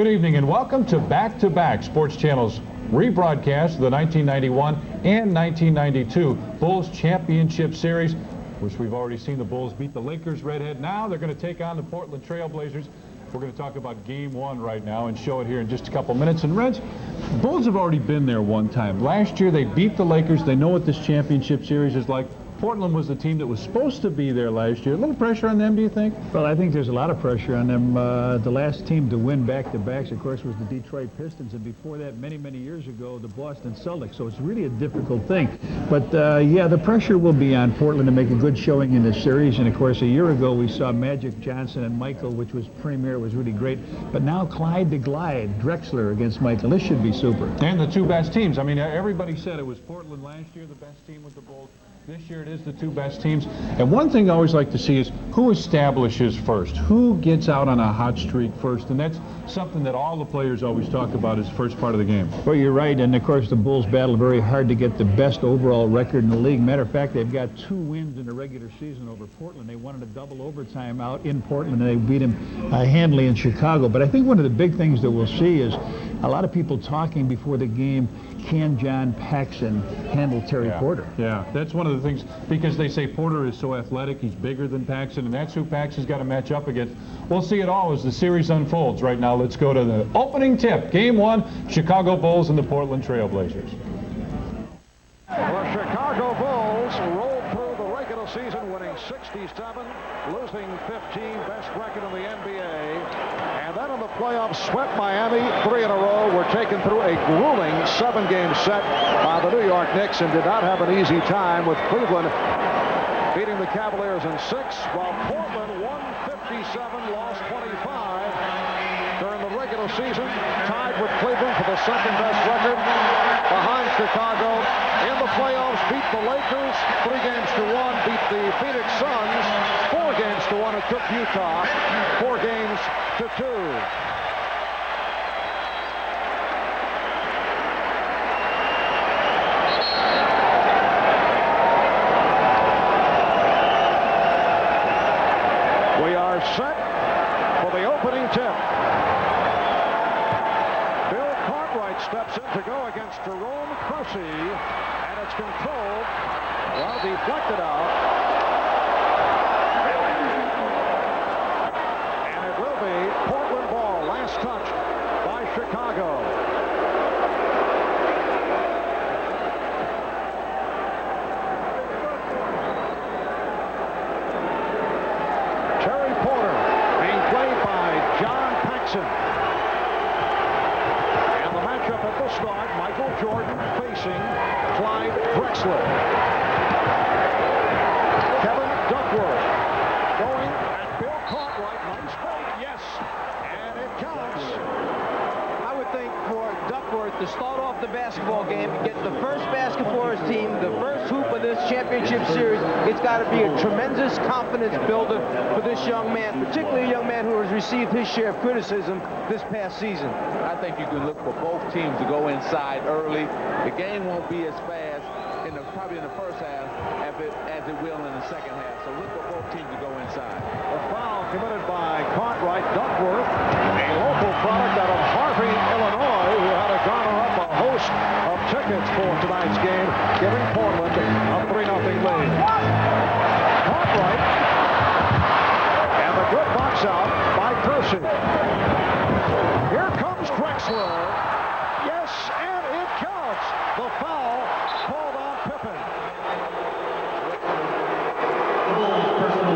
Good evening and welcome to Back-to-Back Sports Channel's rebroadcast of the 1991 and 1992 Bulls Championship Series, which we've already seen the Bulls beat the Lakers redhead. Now they're going to take on the Portland Trailblazers. We're going to talk about Game 1 right now and show it here in just a couple minutes. And Reds, Bulls have already been there one time. Last year they beat the Lakers. They know what this championship series is like. Portland was the team that was supposed to be there last year. A little pressure on them, do you think? Well, I think there's a lot of pressure on them. The last team to win back-to-backs, of course, was the Detroit Pistons, and before that, many, many years ago, the Boston Celtics. So it's really a difficult thing. But, yeah, the pressure will be on Portland to make a good showing in this series. And, of course, a year ago, we saw Magic Johnson and Michael, which was premier, was really great. But now Clyde to Glide, Drexler against Michael. This should be super. And the two best teams. I mean, everybody said it was Portland last year, the best team with the Bulls. This year it is the two best teams. And one thing I always like to see is who establishes first, who gets out on a hot streak first. And that's something that all the players always talk about as first part of the game. Well, you're right. And, of course, the Bulls battle very hard to get the best overall record in the league. Matter of fact, they've got 2 wins in the regular season over Portland. They wanted a double overtime out in Portland, and they beat them handily in Chicago. But I think one of the big things that we'll see is a lot of people talking before the game, can John Paxson handle Terry Porter? Yeah, that's one of the things, because they say Porter is so athletic, he's bigger than Paxson, and that's who Paxson's got to match up against. We'll see it all as the series unfolds. Right now, let's go to the opening tip. Game 1, Chicago Bulls and the Portland Trailblazers. The Chicago Bulls rolled through the regular season, winning 67, losing 15, best record in the NBA. And then in the playoffs, swept Miami 3 in a row. Were taken through a grueling 7-game set by the New York Knicks and did not have an easy time, with Cleveland beating the Cavaliers in 6, while Portland won 57, lost 25 during the regular season, tied with Cleveland for the second-best record behind Chicago. In the playoffs, beat the Lakers 3 games to 1, beat the Phoenix Suns 4 games to 1, and took Utah 4 games to 2. We are set for the opening tip. Bill Cartwright steps in to go against Jerome Kersey, and it's controlled, well, deflected out. And it will be Portland ball, last touch by Chicago. Terry Porter being played by John Paxson. And the matchup at the start, Michael Jordan facing Clyde Drexler. Kevin Duckworth going at Bill Cartwright. Nice fake, yes, and it counts. I would think for Duckworth to start off the basketball game, get the first basket for his team, the first hoop of this championship series, it's got to be a tremendous confidence builder for this young man, particularly a young man who has received his share of criticism this past season. I think you can look for both teams to go inside early. The game won't be as fast probably in the first half as it will in the second half. So look for both teams to go inside. A foul committed by Cartwright. Duckworth, a local product out of Harvey, Illinois, who had to garner up a host of tickets for tonight's game, giving Portland a 3-0 lead. Cartwright, and the good box out by Kersey. Here comes Drexler. Yes, and it counts. The foul called on Pippen.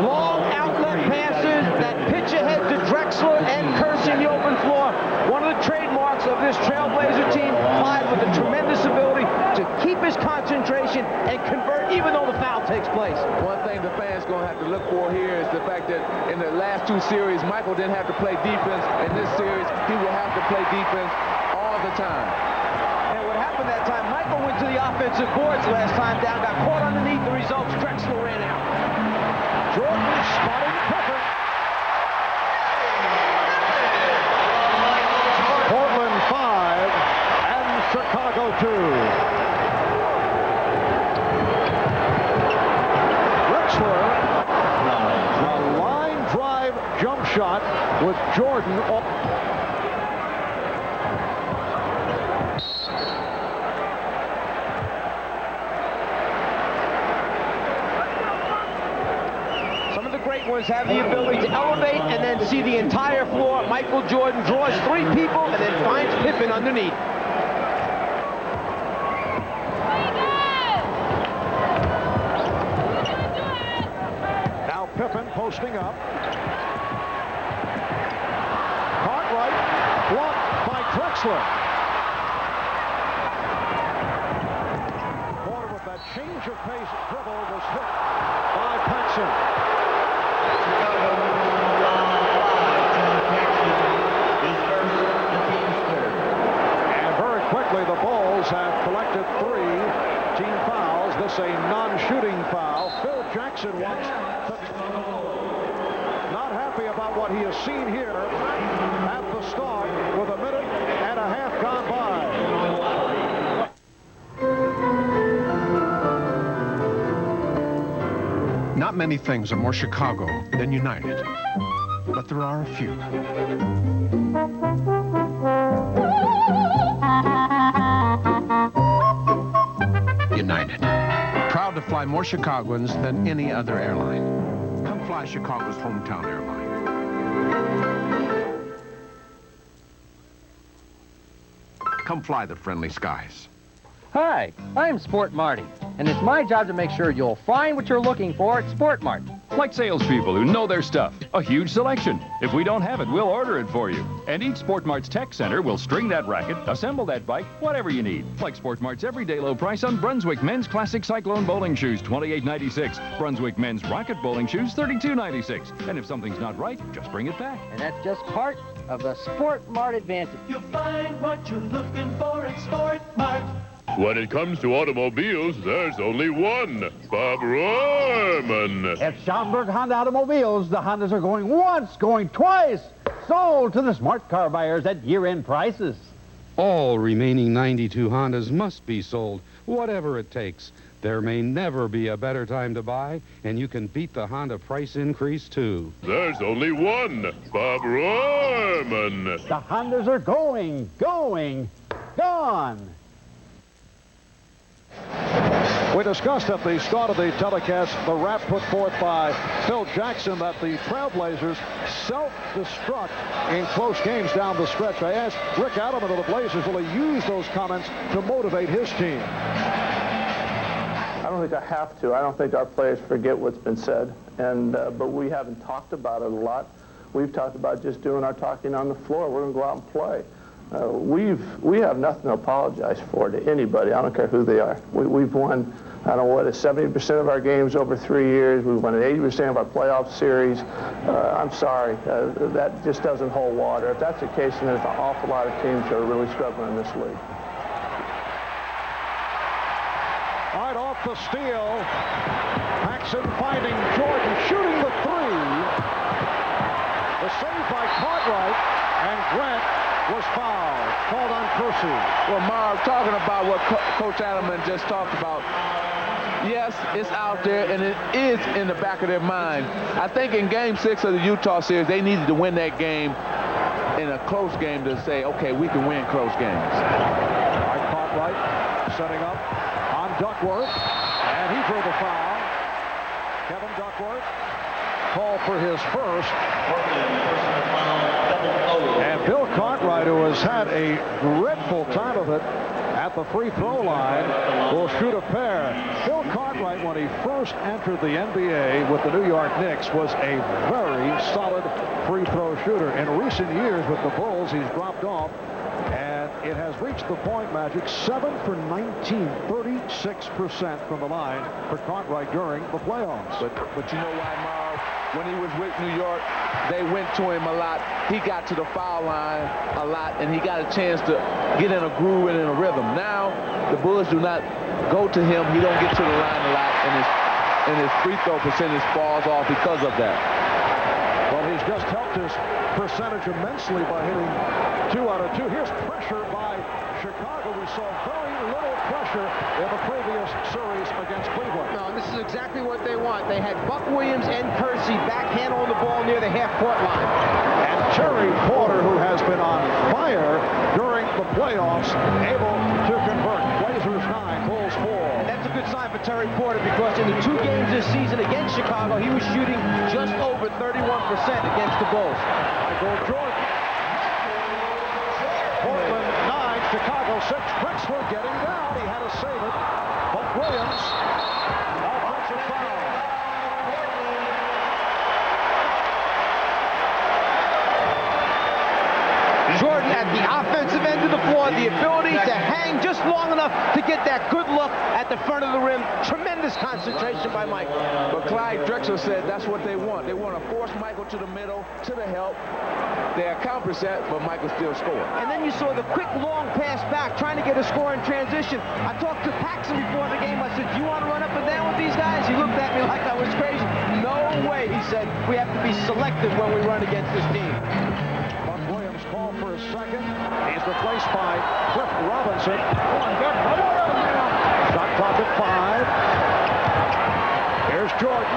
Long outlet passes that pitch ahead to Drexler and Kersey in the open floor. One of the trademarks of this Trailblazer team, Clyde with a tremendous ability to keep his concentration and convert even though the foul takes place. One thing the fans going to have to look for here is the fact that in the last 2 series, Michael didn't have to play defense. In this series, he will have to play defense all the time. And what happened that time, Michael went to the offensive boards last time down, got caught underneath the results. Drexler ran out. Jordan spotting Pippen. Portland 5 and Chicago 2. Drexler, a line drive jump shot with Jordan. Chicagoans have the ability to elevate and then see the entire floor. Michael Jordan draws 3 people and then finds Pippen underneath. Now Pippen posting up. Cartwright blocked by Drexler. Porter with that change of pace dribble was hit by Paxson. And very quickly the Bulls have collected 3 team fouls. This a non-shooting foul. Phil Jackson wants to not happy about what he has seen here at the start with 1.5 minutes gone by. Not many things are more Chicago than United, but there are a few. United, proud to fly more Chicagoans than any other airline. Come fly Chicago's hometown airline. Come fly the friendly skies. Hi, I'm Sport Marty, and it's my job to make sure you'll find what you're looking for at Sport Mart. Like salespeople who know their stuff. A huge selection. If we don't have it, we'll order it for you. And each Sport Mart's Tech Center will string that racket, assemble that bike, whatever you need. Like Sport Mart's everyday low price on Brunswick men's classic Cyclone bowling shoes, $28.96. Brunswick men's rocket bowling shoes, $32.96. And if something's not right, just bring it back. And that's just part of the Sport Mart advantage. You'll find what you're looking for at Sport Mart. When it comes to automobiles, there's only one, Bob Rohrman. At Schaumburg Honda Automobiles, the Hondas are going once, going twice. Sold to the smart car buyers at year-end prices. All remaining 92 Hondas must be sold, whatever it takes. There may never be a better time to buy, and you can beat the Honda price increase, too. There's only one, Bob Rohrman. The Hondas are going, gone. We discussed at the start of the telecast the rap put forth by Phil Jackson that the Trailblazers self-destruct in close games down the stretch. I asked Rick Adelman of the Blazers, will he use those comments to motivate his team? I don't think I have to. I don't think our players forget what's been said, and but we haven't talked about it a lot. We've talked about just doing our talking on the floor. We're going to go out and play. We have nothing to apologize for to anybody. I don't care who they are. We've won, I don't know what, 70% of our games over 3 years. We've won 80% of our playoff series. I'm sorry, that just doesn't hold water. If that's the case, then there's an awful lot of teams that are really struggling in this league. Right off the steal, Paxson finding Jordan, shooting the 3. The save by Cartwright, and Grant was fouled, called on Percy. Well, Marv, talking about what Coach Adelman just talked about, yes, it's out there, and it is in the back of their mind. I think in Game 6 of the Utah series, they needed to win that game in a close game to say, okay, we can win close games. All right, Cartwright setting up on Duckworth, and he drew the foul. Kevin Duckworth called for his first. And Bill Cartwright, who has had a dreadful time of it at the free throw line, will shoot a pair. Bill Cartwright, when he first entered the NBA with the New York Knicks, was a very solid free throw shooter. In recent years with the Bulls, he's dropped off, and it has reached the point, Magic, 7 for 19, 36% from the line for Cartwright during the playoffs. But you know why, Marv? When he was with New York, they went to him a lot. He got to the foul line a lot, and he got a chance to get in a groove and in a rhythm. Now, the Bulls do not go to him. He don't get to the line a lot, and his free throw percentage falls off because of that. Well, he's just helped his percentage immensely by hitting 2 out of 2. Here's pressure by Chicago. We saw very little pressure in the previous series against Cleveland. No, this is exactly what they want. They had Buck Williams and Percy backhand on the ball near the half-court line. And Terry Porter, who has been on fire during the playoffs, able to convert. Blazers 9, Bulls 4. And that's a good sign for Terry Porter, because in the 2 games this this season against Chicago, he was shooting just over 31% against the Bulls. Michael Jordan. Portland 9, Chicago 6. Drexler getting down. He had to save it. But Williams, offensive foul. Jordan at the offensive end of the floor, the ability to hang just long enough to get that good look at the front of the rim. Tremendous concentration by Michael. But Clyde Drexler said that's what they want. They want to force Michael to the middle, to the help. They accomplished that, but Michael still scored. And then you saw the quick, long pass back, trying to get a score in transition. I talked to Paxson before the game. I said, "You want to run up and down with these guys?" He looked at me like I was crazy. No way, he said. We have to be selective when we run against this team. Call for a second. He's replaced by Cliff Robinson. Shot clock at 5. Here's Jordan.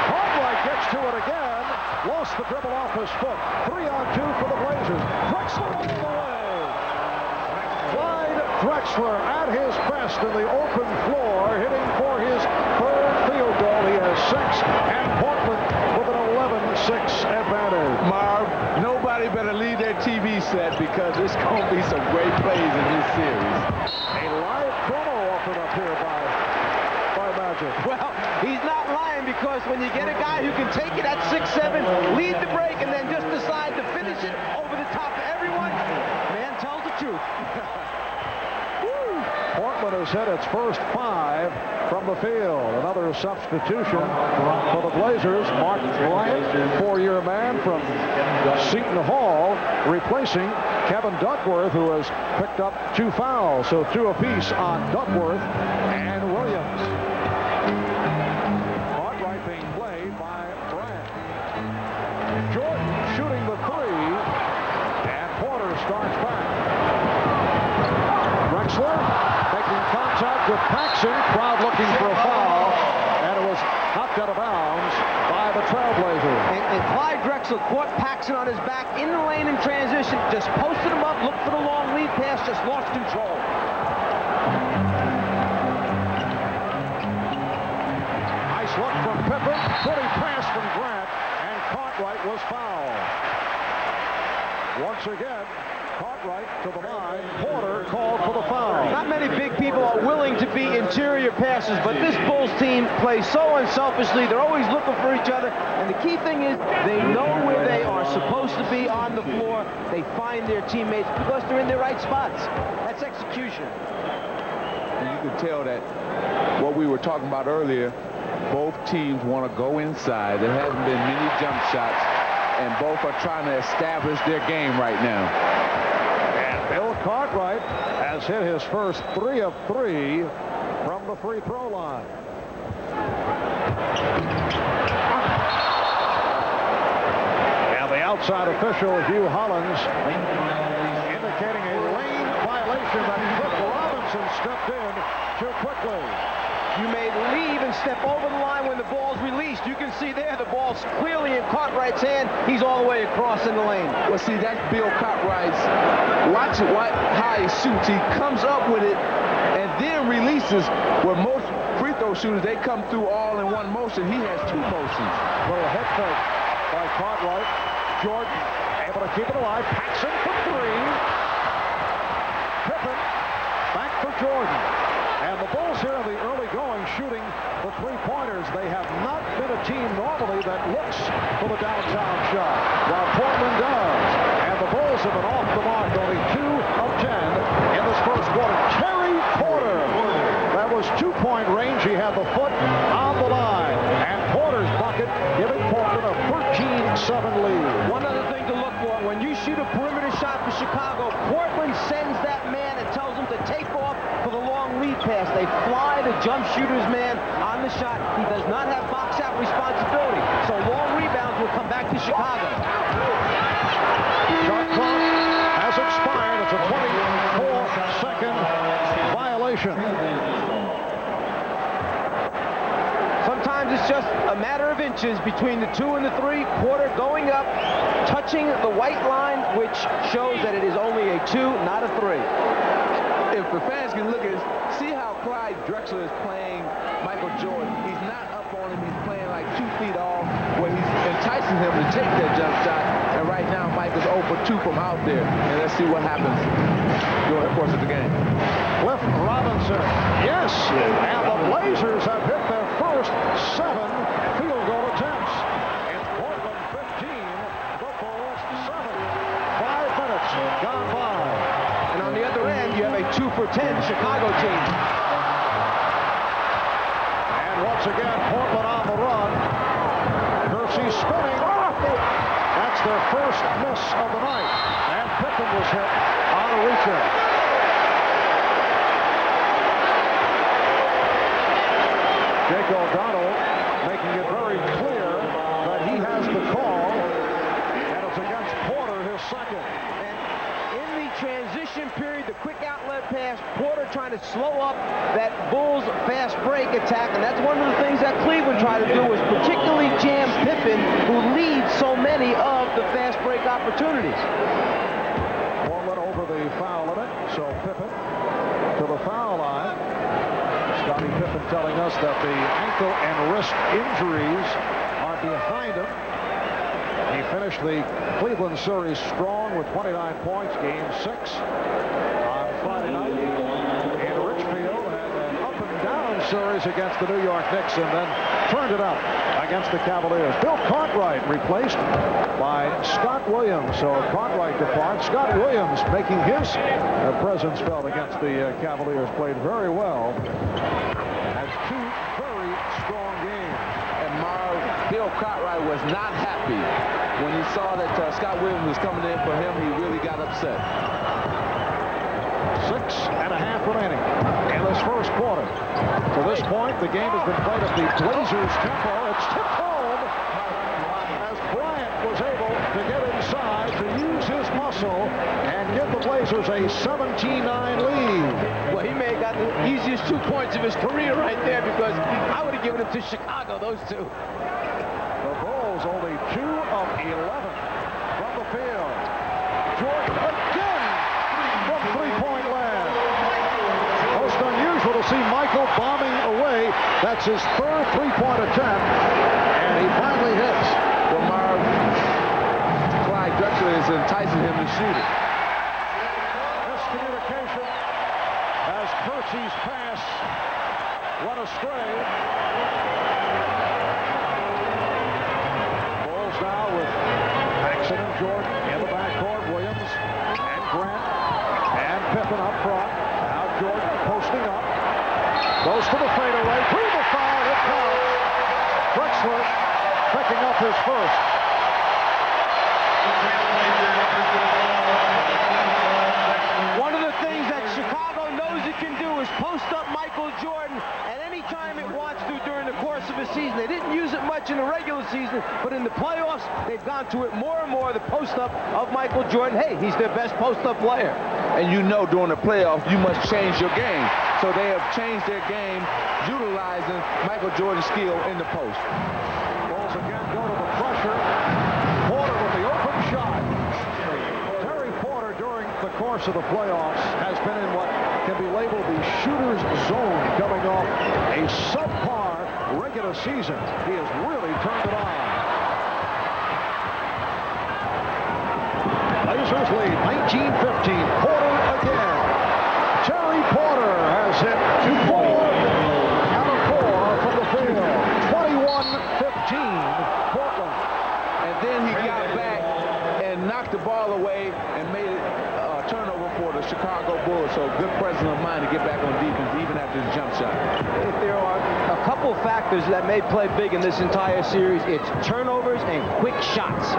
Cartwright gets to it again. Lost the dribble off his foot. 3-on-2 for the Blazers. Drexler all the way. Clyde Drexler at his best in the open floor, hitting for his third field goal. He has 6, and Portland with an 11-6 advantage. Marv, nobody better leave their TV set because it's going to be some great plays in this series. A live promo offered up here by Magic. Well, he's not lying, because when you get a guy who can take it at 6'7", lead the break, and then just decide to finish it over the top of everyone, man tells the truth. Portland has hit its first 5 from the field. Another substitution for the Blazers. Mark Bryant, 4-year man from Seton Hall, replacing Kevin Duckworth, who has picked up 2 fouls. So 2 apiece on Duckworth and Williams. Cartwright being played by Bryant. Jordan shooting the 3, and Porter starts back. Drexler making contact with Paxson. Crowd looking for a foul, and it was knocked out of bounds by the Trailblazers. And Clyde Drexler caught Paxson on his back in the lane in transition, just posted him up, looked for the long lead pass, just lost control. Nice look from Pippen. Pretty pass from Grant, and Cartwright was fouled. Once again, Cartwright to the line. Porter called for the foul. Not many big people are willing to be interior passers, but this Bulls team plays so unselfishly. They're always looking for each other, and the key thing is they know where they are supposed to be on the floor. They find their teammates because they're in their right spots. That's execution. And you can tell that what we were talking about earlier, both teams want to go inside. There hasn't been many jump shots, and both are trying to establish their game right now. And Bill Cartwright has hit his first 3 of 3 from the free throw line. And the outside official, Hugh Hollins, indicating a lane violation that Cliff Robinson stepped in too quickly. You may leave and step over the line when the ball's released. You can see there the ball's clearly in Cartwright's hand. He's all the way across in the lane. Well, see, that's Bill Cartwright's. Watch how he shoots. He comes up with it and then releases. Where most free throw shooters, they come through all in one motion. He has 2 motions. Little head fake by Cartwright. Jordan able to keep it alive. Paxson for 3. Pippen back for Jordan. And the Bulls here in the early going shooting the 3-pointers. They have not been a team normally that looks for the downtown shot, while Portland does. And the Bulls have been off the mark, only 2 of 10 in this first quarter. Terry Porter. That was 2-point range. He had the foot on the line. And Porter's bucket giving Portland a 13-7 lead. One other thing to look for, when you shoot a perimeter shot for Chicago, Portland sends that man and tells him to take off for the long lead pass. They fly the jump shooter's man on the shot. He does not have box-out responsibility, so long rebounds will come back to Chicago. Shot clock has expired. It's a 24-second violation. Sometimes it's just a matter of inches between the 2 and the 3. Porter going up, touching the white line, which shows that it is only a 2, not a 3. If the fans can look at it, see how Clyde Drexler is playing Michael Jordan. He's not up on him. He's playing like 2 feet off, where he's enticing him to take that jump shot. And right now, Michael's 0 for 2 from out there. And let's see what happens during the course of the game. Cliff Robinson, yes, and the Blazers have hit their first 7 field goal attempts. In Portland 15, the Bulls 7. 5 minutes gone by. And on the other end, you have a 2 for 10 Chicago team. And once again, Portland on the run. Kersey spinning. That's their first miss of the night. And Pippen was hit on a return. Jake O'Donnell making it very clear that he has the call. And it's against Porter, his second. In the transition period, the quick outlet pass, Porter trying to slow up that Bulls fast break attack, and that's one of the things that Cleveland tried to do, was particularly jam Pippen, who leads so many of the fast break opportunities. Portland over the foul limit, so Pippen to the foul line. Scottie Pippen telling us that the ankle and wrist injuries are behind him. He finished the Cleveland series strong with 29 points, game 6 on Friday night in Richfield, and an up-and-down series against the New York Knicks, and then turned it up against the Cavaliers. Bill Cartwright replaced by Scott Williams. So Cartwright departs. Scott Williams making his presence felt against the Cavaliers. Played very well. Has 2 very strong games. And Marv, Bill Cartwright was not happy when he saw that Scott Williams was coming in for him. He really got upset. 6.5 remaining in this first quarter. To this point, the game has been played at the Blazers' tempo. It's tipped home as Bryant was able to get inside to use his muscle and give the Blazers a 17-9 lead. Well, he may have got the easiest 2 points of his career right there, because I would have given him to Chicago, those 2. The Bulls only 2 of 11 from the field. Jordan again from 3-point land. Most unusual to see Michael bombing away. That's his 3rd 3-point attempt, and he finally hits. Well, Marv, Clyde Drexler is enticing him to shoot it. Miscommunication as Kersey's pass went astray. Bulls now with Paxson and Jordan in the backcourt. Williams and Grant and Pippen up front. Now Jordan posting up. Goes to the fadeaway. Through the foul. It counts. Drexler picking up his first. One of the things that Chicago knows it can do is post up Michael Jordan at any time it wants to during the course of a season. They didn't use it much in the regular season, but in the playoffs, they've gone to it more and more, the post up of Michael Jordan. Hey, he's their best post up player. And you know during the playoffs, you must change your game. So they have changed their game, utilizing Michael Jordan's skill in the post. Bulls again go to the pressure. Porter with the open shot. Terry Porter during the course of the playoffs has been in what can be labeled the shooter's zone, coming off a subpar regular season. He has really turned it on. Blazers lead 19-15. Porter again. Terry Porter has hit 4 out of 4 from the field. 21-15 Portland. And then he got back and knocked the ball away and made it a turnover for the Chicago Bulls. So good presence of mind to get back on defense even after the jump shot. If there are a couple factors that may play big in this entire series, it's turnovers and quick shots.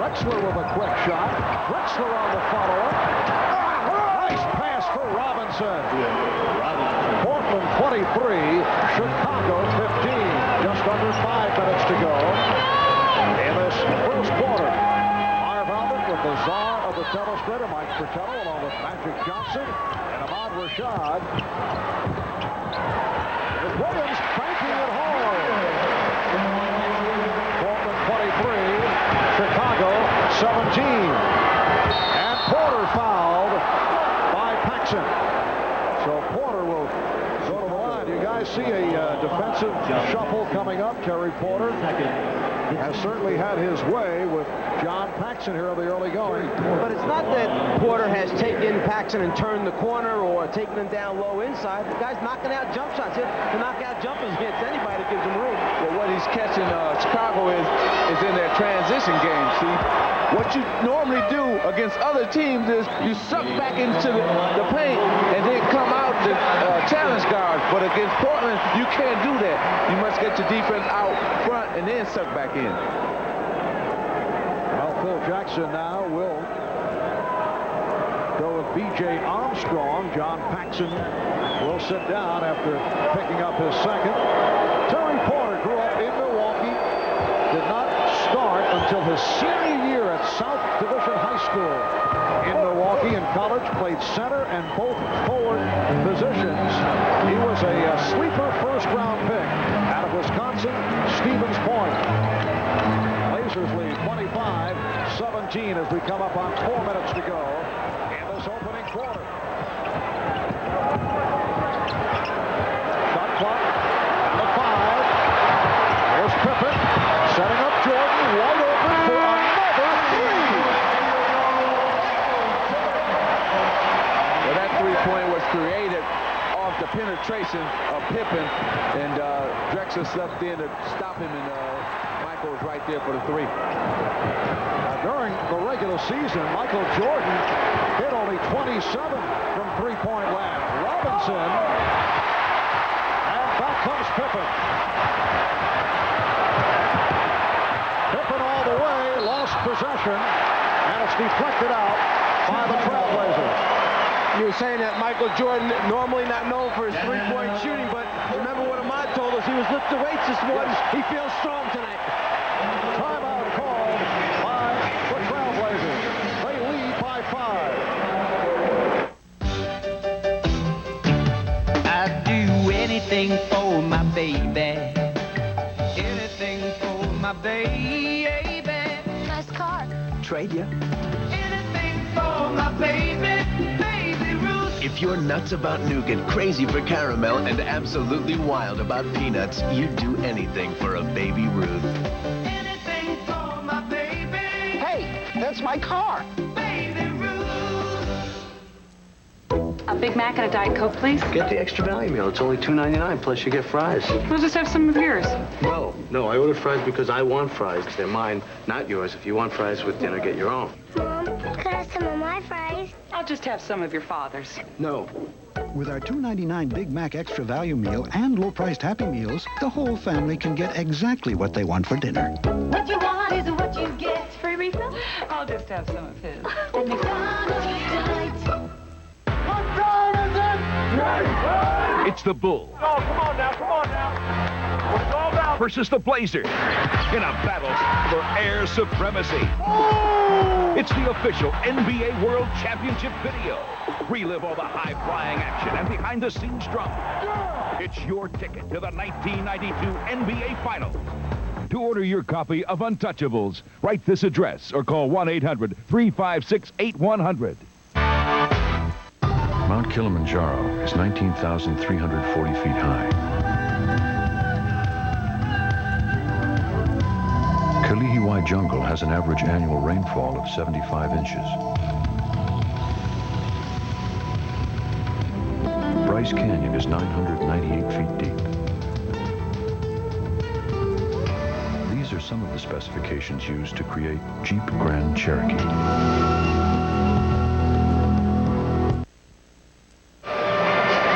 Drexler with a quick shot. Drexler on the follow-up. Nice pass for Robinson. Portland 23, Chicago 15. Just under 5 minutes to go in this first quarter. Marv Albert with the czar of the telestrator, Mike Fratello, along with Magic Johnson and Ahmad Rashad. With Williams cranking it home. Portland 23, Chicago 17. And Porter fouled by Paxson. see a defensive shuffle coming up. Terry Porter has certainly had his way with John Paxson here in the early going. But it's not that Porter has taken Paxson and turned the corner or taken him down low inside. The guy's knocking out jump shots. He can knock out jumpers against anybody that gives him room. Well, what he's catching Chicago is in their transition game, see? What you normally do against other teams is you suck back into the paint and then come out to challenge guards. But against Portland, you can't do that. You must get your defense out front and then suck back in. Well, Phil Jackson now will go with B.J. Armstrong. John Paxson will sit down after picking up his second. Terry Porter grew up in Milwaukee. Did not start until his senior year at South Division High School in Milwaukee. In college, played center and both forward positions. He was a sleeper first-round pick out of Wisconsin, Stevens Point. Blazers lead 25-17 as we come up on 4 minutes to go in this opening quarter. Shot clock down to 5. Here's Pippen setting up Jordan, wide open for another three. Well, that three-point was created off the penetration of Pippen, and Drexler stepped in to stop him, and Michael was right there for the three. During the regular season, Michael Jordan hit only 27 from three-point land. Robinson, and back comes Pippen. Pippen all the way, lost possession, and it's deflected out by the Trailblazers. You were saying that Michael Jordan, normally not known for his three-point shooting, but remember what Ahmad told us, he was lifting weights this morning. He feels strong tonight. Timeout called by the Trailblazers. They lead by 5. I'd do anything for my baby. Anything for my baby. Nice car. Trade ya. Anything for my baby. Baby Ruth. If you're nuts about nougat, crazy for caramel, and absolutely wild about peanuts, you'd do anything for a Baby Ruth. Anything for my baby. Hey, that's my car. Baby Ruth. A Big Mac and a Diet Coke, please. Get the extra value meal. It's only $2.99, plus you get fries. We'll just have some of yours. No, I ordered fries because I want fries. They're mine, not yours. If you want fries with dinner, get your own. Mom, could I have some of my fries? I'll just have some of your father's. No. With our $2.99 Big Mac Extra Value Meal and low-priced Happy Meals, the whole family can get exactly what they want for dinner. What you want is what you get. Free refill? I'll just have some of his. At McDonald's tonight. What time is it? It's the Bulls Oh, come on now. What's it all about? versus the Blazers in a battle for air supremacy. It's the official NBA World Championship video. Relive all the high-flying action and behind-the-scenes drama. It's your ticket to the 1992 NBA Finals. To order your copy of Untouchables, write this address or call 1-800-356-8100. Mount Kilimanjaro is 19,340 feet high. Kalihiwai Jungle has an average annual rainfall of 75 inches. Bryce Canyon is 998 feet deep. These are some of the specifications used to create Jeep Grand Cherokee.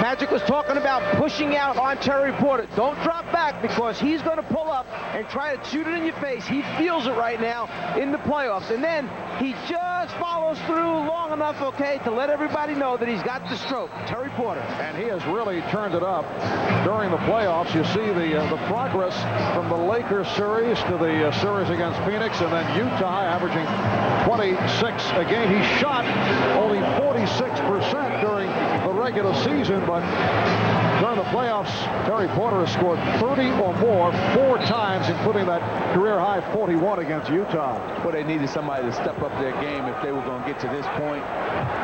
Magic was talking about pushing out on Terry Porter. Don't drop back because he's going to pull up and try to shoot it in your face. He feels it right now in the playoffs. And then he just follows through long enough, okay, to let everybody know that he's got the stroke. Terry Porter. And he has really turned it up during the playoffs. You see the progress from the Lakers series to the series against Phoenix, and then Utah averaging 26 a game. He shot only 46% during the regular season, but During the playoffs, Terry Porter has scored 30 or more 4 times, including that career-high 41 against Utah. Well, they needed somebody to step up their game if they were going to get to this point.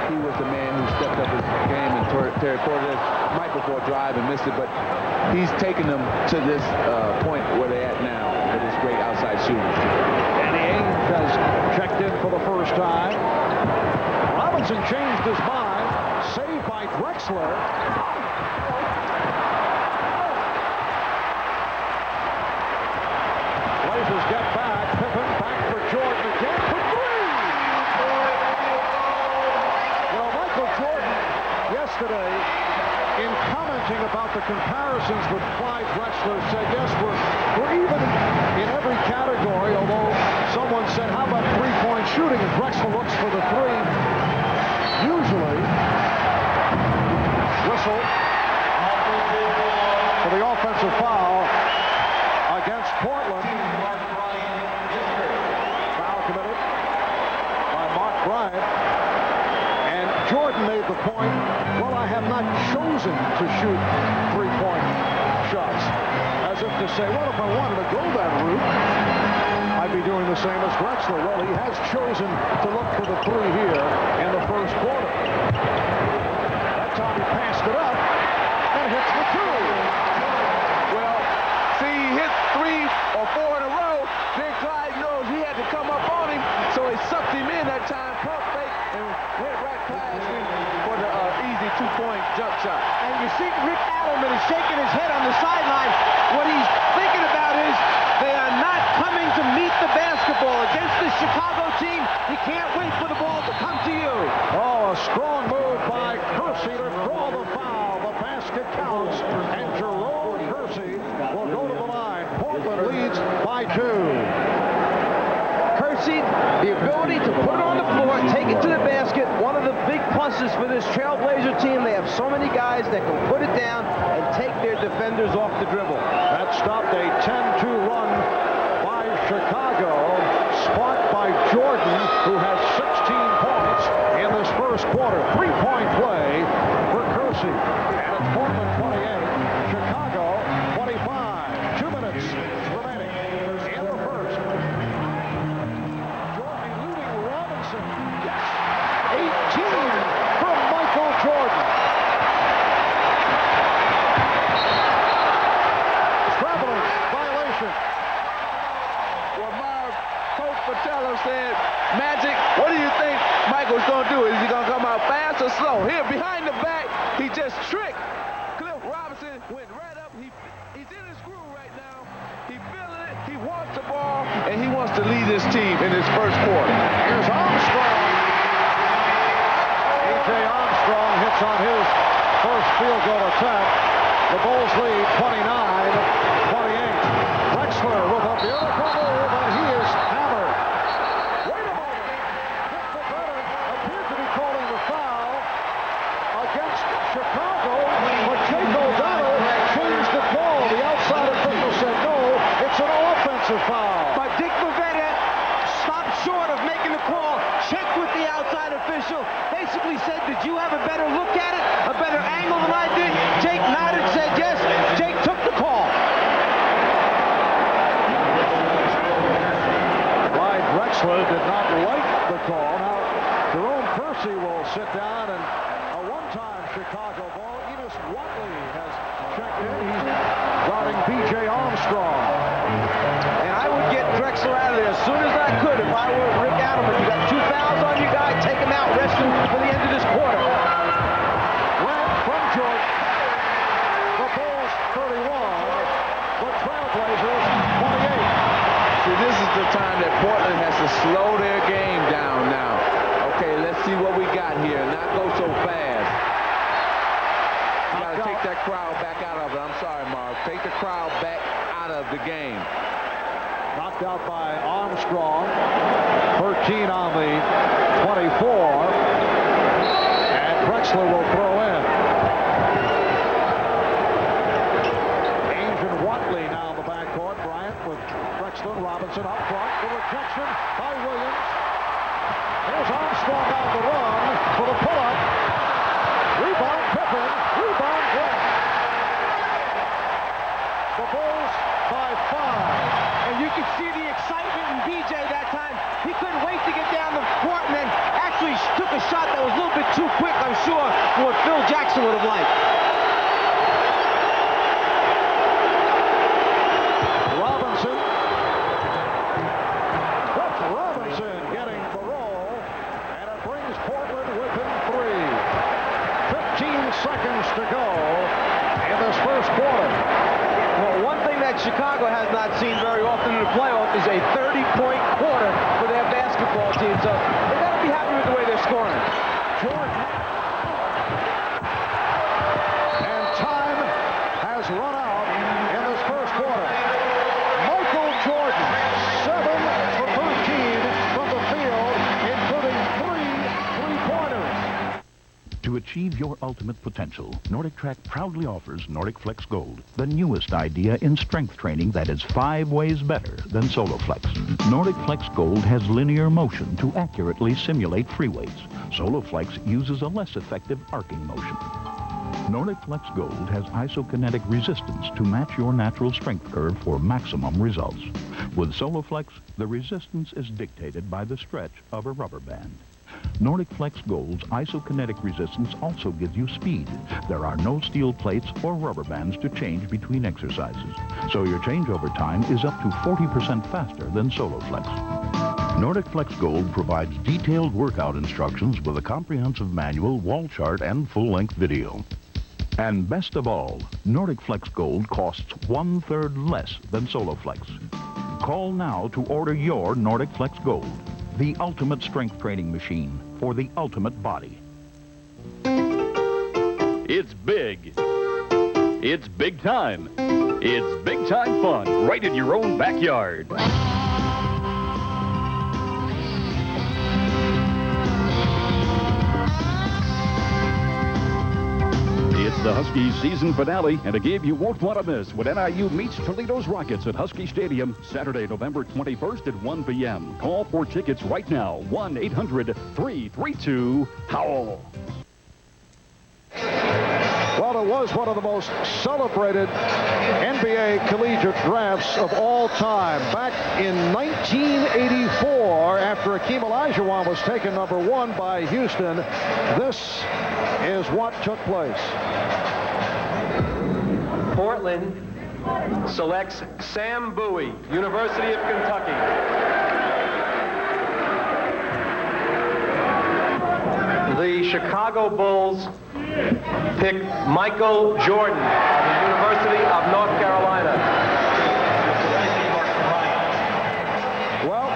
He was the man who stepped up his game, and Terry Porter might before drive and missed it, but he's taken them to this point where they're at now with his great outside shooting. Danny Ainge has checked in for the first time. Robinson changed his mind. Saved by Drexler. Blazers get back. Pippen back for Jordan again for 3. Well, Michael Jordan yesterday, in commenting about the comparisons with Clyde Drexler, said, yes, we're even in every category, although someone said, how about three-point shooting? And Drexler looks for the 3. Usually, whistle for the offensive foul against Portland. Foul committed by Mark Bryant. And Jordan made the point, well, I have not chosen to shoot three-point shots. As if to say, well, if I wanted to go that route, I'd be doing the same as Drexler. Well, he has chosen to look for the 3 here in the first quarter. That time he passed it up and hits the 2. Well, see, he hit 3 or 4 in a row. Then Clyde knows he had to come up on him, so he sucked him in that time, pump fake, and went right past him for the easy 2-point jump shot. And you see Rick Adelman is shaking his head on the sideline. What he's thinking about is they are not coming to meet the basketball against the Chicago team. You can't wait for the ball to come to you. Oh, a strong move by Kersey to draw the foul. The basket counts, and Jerome Kersey will go to the line. Portland leads by 2. Kersey, the ability to put it on the floor, take it to the basket. One of the big pluses for this Trailblazer team, they have so many guys that can put it down and take their defenders off the dribble. That stopped a 10-2 run by Chicago, sparked by Jordan, who has 16 points in this first quarter. 3-point play for Kersey. And it's Portland 28, Chicago 25. 2 minutes remaining in the first. Jordan eluding Robinson. Yes! 18 from Michael Jordan. Traveling violation. Well, Marv, Coach Patello said, Magic, what do you think Michael's going to do? Is he going to come out fast or slow? Here, behind the back, he just tricked. Cliff Robinson went right up. He's in his groove right now. He's feeling it. He wants the ball, and he wants to lead his team in his first quarter. Here's Armstrong. A.J. Armstrong hits on his first field goal attempt. The Bulls lead 29-28. Drexler with a beautiful move, and he is hammered. Wait a moment. Dick McGregor appeared to be calling the foul against Chicago, but Jake O'Donnell changed the call. The outside official said no, it's an offensive foul. But Dick Bavetta stopped short of making the call, checked with the outside official, basically said, did you have a better look at it, a better angle than I did? Jake nodded, said yes. Jake took the call. Clyde Drexler did not like the call. Now, Jerome Kersey will sit down, and a one-time Chicago ball. Enos Watley has checked in. He's guarding B.J. Armstrong. And I would get Drexler out of there as soon as I could if I were Rick Adelman. You got 2 fouls on your guy, take him out, rest him for the end of this quarter. Grant from Jordan. The Bulls 31. The Trailblazers 28. See, this is the time that Portland has to slow their game down now. Okay, let's see what we got here. Not go so fast. You got to take that crowd back out of it. I'm sorry, Marv. Take the crowd back out of the game. Knocked out by Armstrong. 13 on the 24. And Drexler will throw in. Ainge and Watley now in the backcourt. Bryant with Drexler. Robinson up front. The rejection by Williams. Here's Armstrong on the run for the pull-up. Rebound Pippen. Rebound Grant. too quick, I'm sure, for what Phil Jackson would have liked. Robinson getting the roll, and it brings Portland within 3. 15 seconds to go in this first quarter. Well, one thing that Chicago has not seen very often in the playoff is a 30-point quarter for their basketball team. So they got to be happy with the way they're scoring. Jordan. And time has run out in this first quarter. Michael Jordan, 7 for 13 from the field, including 3 three-pointers. To achieve your ultimate potential, Nordic Track proudly offers Nordic Flex Gold, the newest idea in strength training that is 5 ways better than SoloFlex. Nordic Flex Gold has linear motion to accurately simulate free weights. SoloFlex uses a less effective arcing motion. Nordic Flex Gold has isokinetic resistance to match your natural strength curve for maximum results. With SoloFlex, the resistance is dictated by the stretch of a rubber band. Nordic Flex Gold's isokinetic resistance also gives you speed. There are no steel plates or rubber bands to change between exercises, so your changeover time is up to 40% faster than SoloFlex. Nordic Flex Gold provides detailed workout instructions with a comprehensive manual, wall chart, and full-length video. And best of all, Nordic Flex Gold costs 1/3 less than SoloFlex. Call now to order your Nordic Flex Gold, the ultimate strength training machine for the ultimate body. It's big. It's big time. It's big time fun right in your own backyard. It's the Huskies season finale and a game you won't want to miss when NIU meets Toledo's Rockets at Husky Stadium Saturday, November 21st at 1 p.m. Call for tickets right now, 1-800-332-HOWL. Well, it was one of the most celebrated NBA collegiate drafts of all time. Back in 1984, after Akeem Olajuwon was taken #1 by Houston, this is what took place. Portland selects Sam Bowie, University of Kentucky. The Chicago Bulls pick Michael Jordan of the University of North Carolina. Well,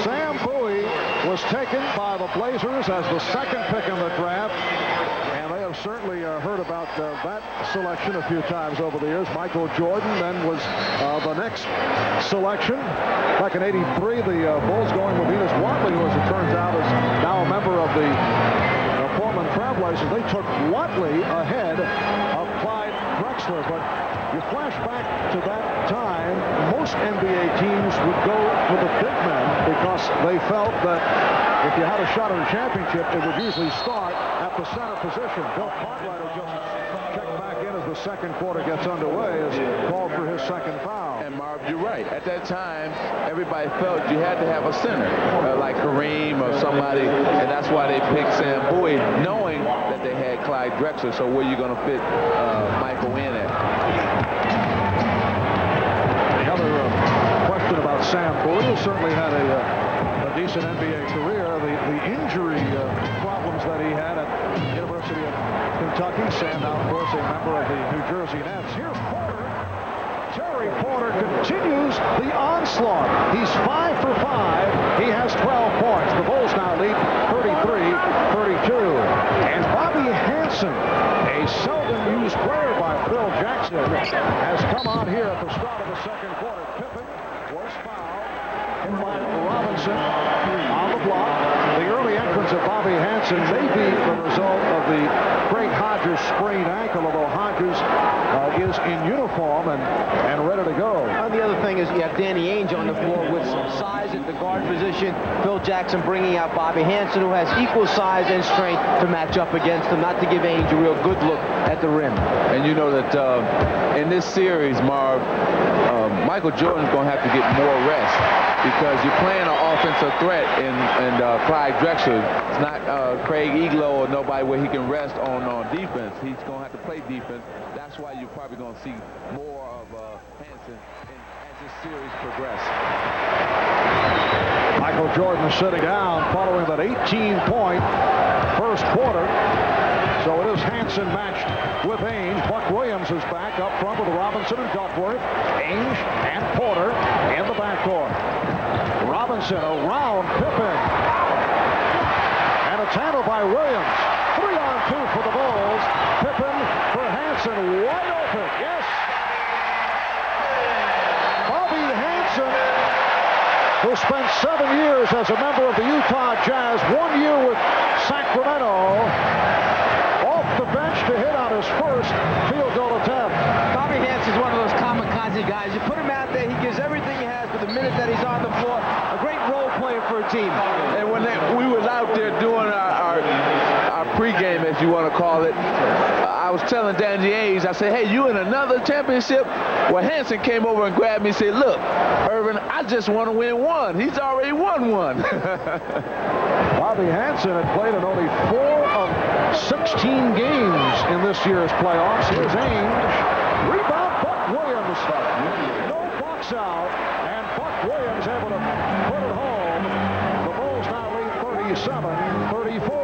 Sam Bowie was taken by the Blazers as the 2nd pick in the draft. And they have certainly heard about that selection a few times over the years. Michael Jordan then was the next selection. Back in '83, the Bulls going with Enos Watley, who, as it turns out, is now a member of the Portland Trailblazers. They took Watley ahead of Clyde Drexler. But you flash back to that time, most NBA teams would go for the big men because they felt that if you had a shot at a championship, it would usually start at the center position. Bill Cartwright just checked back in as the second quarter gets underway, as called for his 2nd foul. And Marv, you're right. At that time, everybody felt you had to have a center, like Kareem or somebody, and that's why they picked Sam Bowie, knowing that they had Clyde Drexler. So where are you going to fit Michael in at? The other question about Sam Bowie, who certainly had a decent NBA career. The injury problems that he had at the University of Kentucky. Sam now, of course, a member of the New Jersey Nets. Here's Porter. Terry Porter continues the onslaught. He's 5 for 5. He has 12 points. The Bulls now lead 33-32. And Bobby Hansen, a seldom used player by Phil Jackson, has come on here at the start of the second quarter. Pippen was fouled. Hit by Robinson on the block. The early entrance of Bobby Hansen may be the result of the Craig Hodges sprained ankle, although Hodges is in uniform and ready to go. And the other thing is you have Danny Ainge on the floor with some size at the guard position. Phil Jackson bringing out Bobby Hansen, who has equal size and strength to match up against him, not to give Ainge a real good look at the rim. And you know that in this series, Marv, Michael Jordan's going to have to get more rest because you're playing an offensive threat in Clyde Drexler. It's not Craig Eglow or nobody where he can rest on defense. He's going to have to play defense. That's why you're probably going to see more of Hansen as this series progresses. Michael Jordan sitting down following that 18-point first quarter. So it is Hansen matched with Ainge. Buck Williams is back up front with Robinson and Duckworth. Ainge and Porter in the backcourt. Robinson around Pippen. And it's handled by Williams. 3-on-2 for the Bulls. Pippen for Hansen. Wide open. Yes. Bobby Hansen, who spent 7 years as a member of the Utah Jazz, 1 year with Sacramento, off the bench to hit on his first field goal attempt. Bobby Hansen's one of those kamikaze guys. You put him out there, he gives everything he has for the minute that he's on the floor. A great role player for a team. And when we was out there doing our pregame, as you want to call it, I was telling Danny Ainge, I said, hey, you in another championship? Well, Hansen came over and grabbed me and said, look, Irvin, I just want to win one. He's already won one. Bobby Hansen had played in only 4 of 16 games in this year's playoffs. Here's Ainge. Rebound, Buck Williams. No box out, and Buck Williams able to put it home. The Bulls now lead 37-34.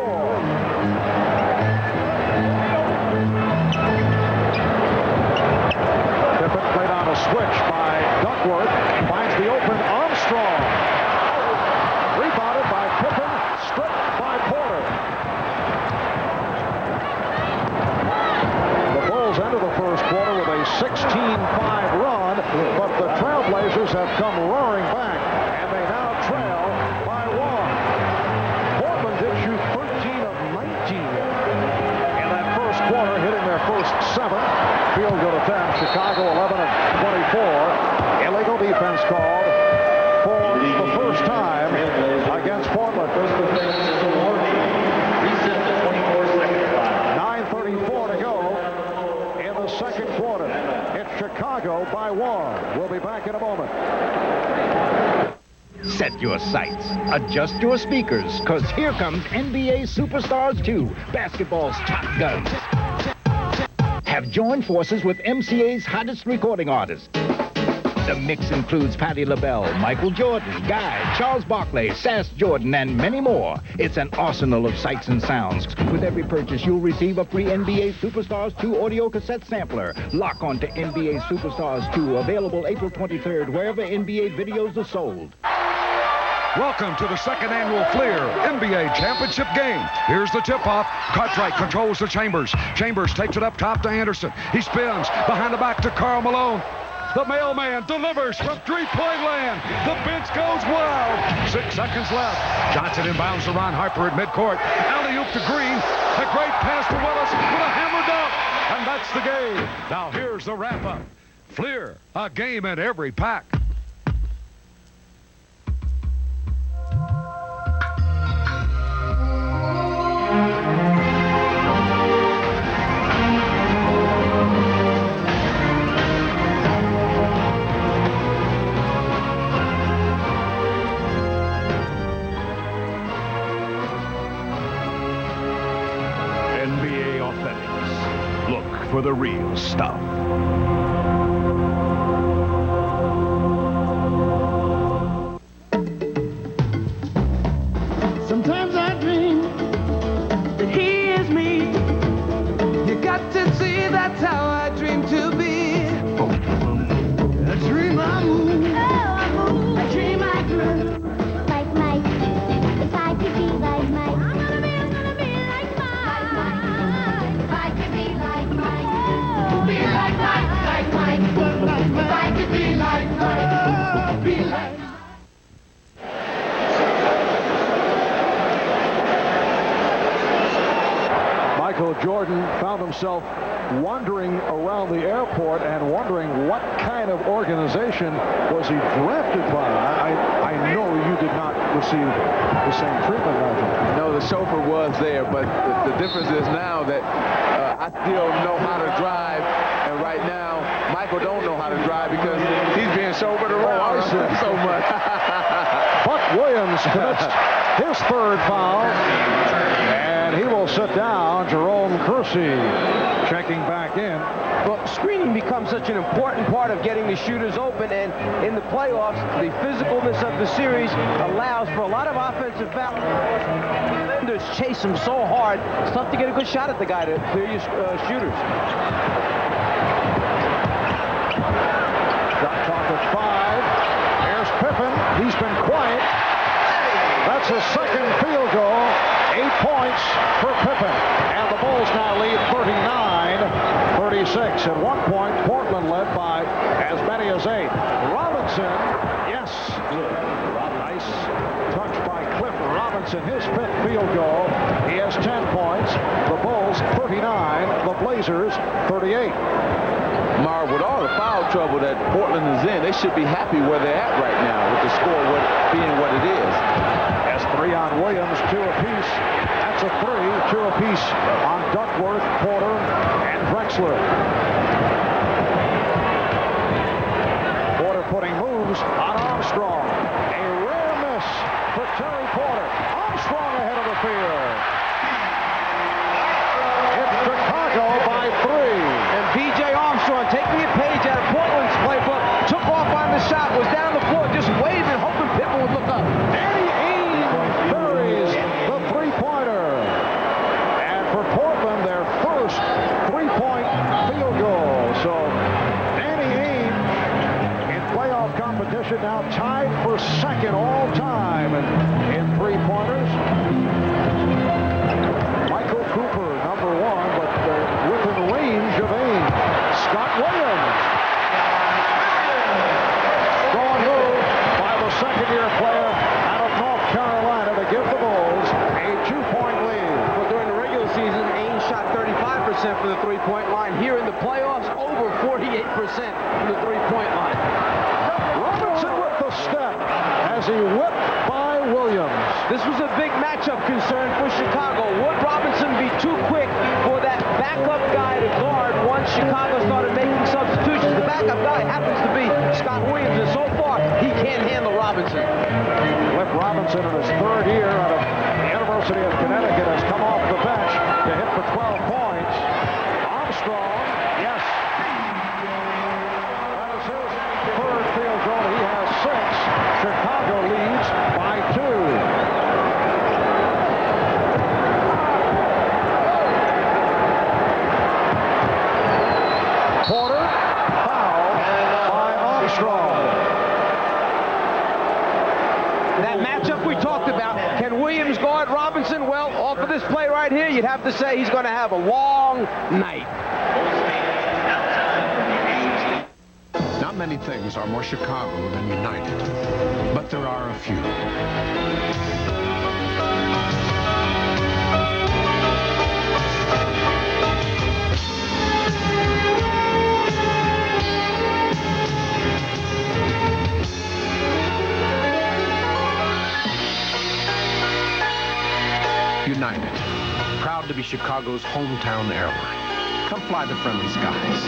Pippen played on a switch by Duckworth. Finds the open Armstrong. Rebounded by Pippen. Stripped by Porter. The Bulls enter the first quarter with a 16-5 run, but the Trailblazers have come roaring back, and they now trail by 1. Portland did shoot 13 of 19 in that first quarter, hitting their first 7. Field goal attempt. Chicago 11 of 24. Illegal defense called for the first time against Portland. 9:34 to go in the second quarter. It's Chicago by 1. We'll be back in a moment. Set your sights. Adjust your speakers, because here comes NBA Superstars 2, basketball's top guns. Have joined forces with MCA's hottest recording artists. The mix includes Patti LaBelle, Michael Jordan, Guy, Charles Barkley, Sass Jordan, and many more. It's an arsenal of sights and sounds. With every purchase, you'll receive a free NBA Superstars 2 audio cassette sampler. Lock on to NBA Superstars 2, available April 23rd, wherever NBA videos are sold. Welcome to the second annual Fleer NBA Championship game. Here's the tip-off. Cartwright controls the Chambers. Chambers takes it up top to Anderson. He spins behind the back to Karl Malone. The mailman delivers from three-point land. The bench goes wild. 6 seconds left. Johnson inbounds to Ron Harper at midcourt. Alley-oop to Green. A great pass to Willis with a hammer dunk. And that's the game. Now here's the wrap-up. Fleer, a game in every pack. NBA Authentics. Look for the real stuff. Sometimes I dream that he is me. You got to see that's how I dream to be. I dream I move. Oh, I move. I dream I groove. Like Mike. If I could be like Mike. I'm gonna be like Mike. If I could be like Mike. Oh, be like Mike. If I could be like Mike. Be like Mike. Michael Jordan found himself wandering around the airport and wondering what kind of organization was he drafted by. I know you did not receive the same treatment, Nigel. No, the chauffeur was there, but the difference is now that I still know how to drive, and right now, Michael Michael don't know how to drive because he's being sobered around so much. Buck Williams commits his third foul, and he will sit down. Jerome Kersey checking back in. Well, screening becomes such an important part of getting the shooters open, and in the playoffs, the physicalness of the series allows for a lot of offensive fouls. Defenders chase him so hard, it's tough to get a good shot at the guy to clear your shooters. Shot clock at 5. Here's Pippen. He's been quiet. That's his second field goal. 8 points for Pippen. And the Bulls now lead 39-36. At one point, Portland led by as many as 8. Robinson, yes. Nice touch by Cliff Robinson, his 5th field goal. He has 10 points. The Bulls 39, the Blazers 38. Marv, with all the foul trouble that Portland is in, they should be happy where they're at right now with the score being what it is. That's 3 on Williams, 2 apiece. That's a 3, 2 apiece on Duckworth, Porter, and Drexler. Porter putting moves on Armstrong. A rare miss for Terry Porter. Armstrong ahead of the field. It's Chicago by 3. And B.J. Armstrong, taking a page out of Portland's playbook, took off on the shot, was down the floor, just waving, hoping Pippen would look up. Danny Ainge buries the three-pointer. And for Portland, their first three-point field goal. So Danny Ainge in playoff competition now tied for second all time in three-pointers. Michael Cooper, number 1, but within range of Ainge. Scott Williams. Strong move by the second-year player out of North Carolina to give the Bulls a 2-point lead. Well, during the regular season, Ainge shot 35% from the three-point line. Here in the playoffs, over 48% from the three-point line. Robinson with the step as he whipped by Williams. This was a big matchup concern for Chicago. Would Robinson be too quick for that backup guy to guard once Chicago started making substitutions? The backup guy happens to be Scott Williams, and so far, he can't handle Robinson. Cliff Robinson in his 3rd year out of the University of Connecticut has come off the bench to hit for 12 points. Armstrong, yes. That is his 3rd field goal. He has 6. Chicago leads by 2. Porter, foul by Armstrong. That matchup we talked about, can Williams guard Robinson? Well, off of this play right here, you'd have to say he's going to have a long night. Not many things are more Chicago than United, but there are a few. United, proud to be Chicago's hometown airline. Come fly the friendly skies.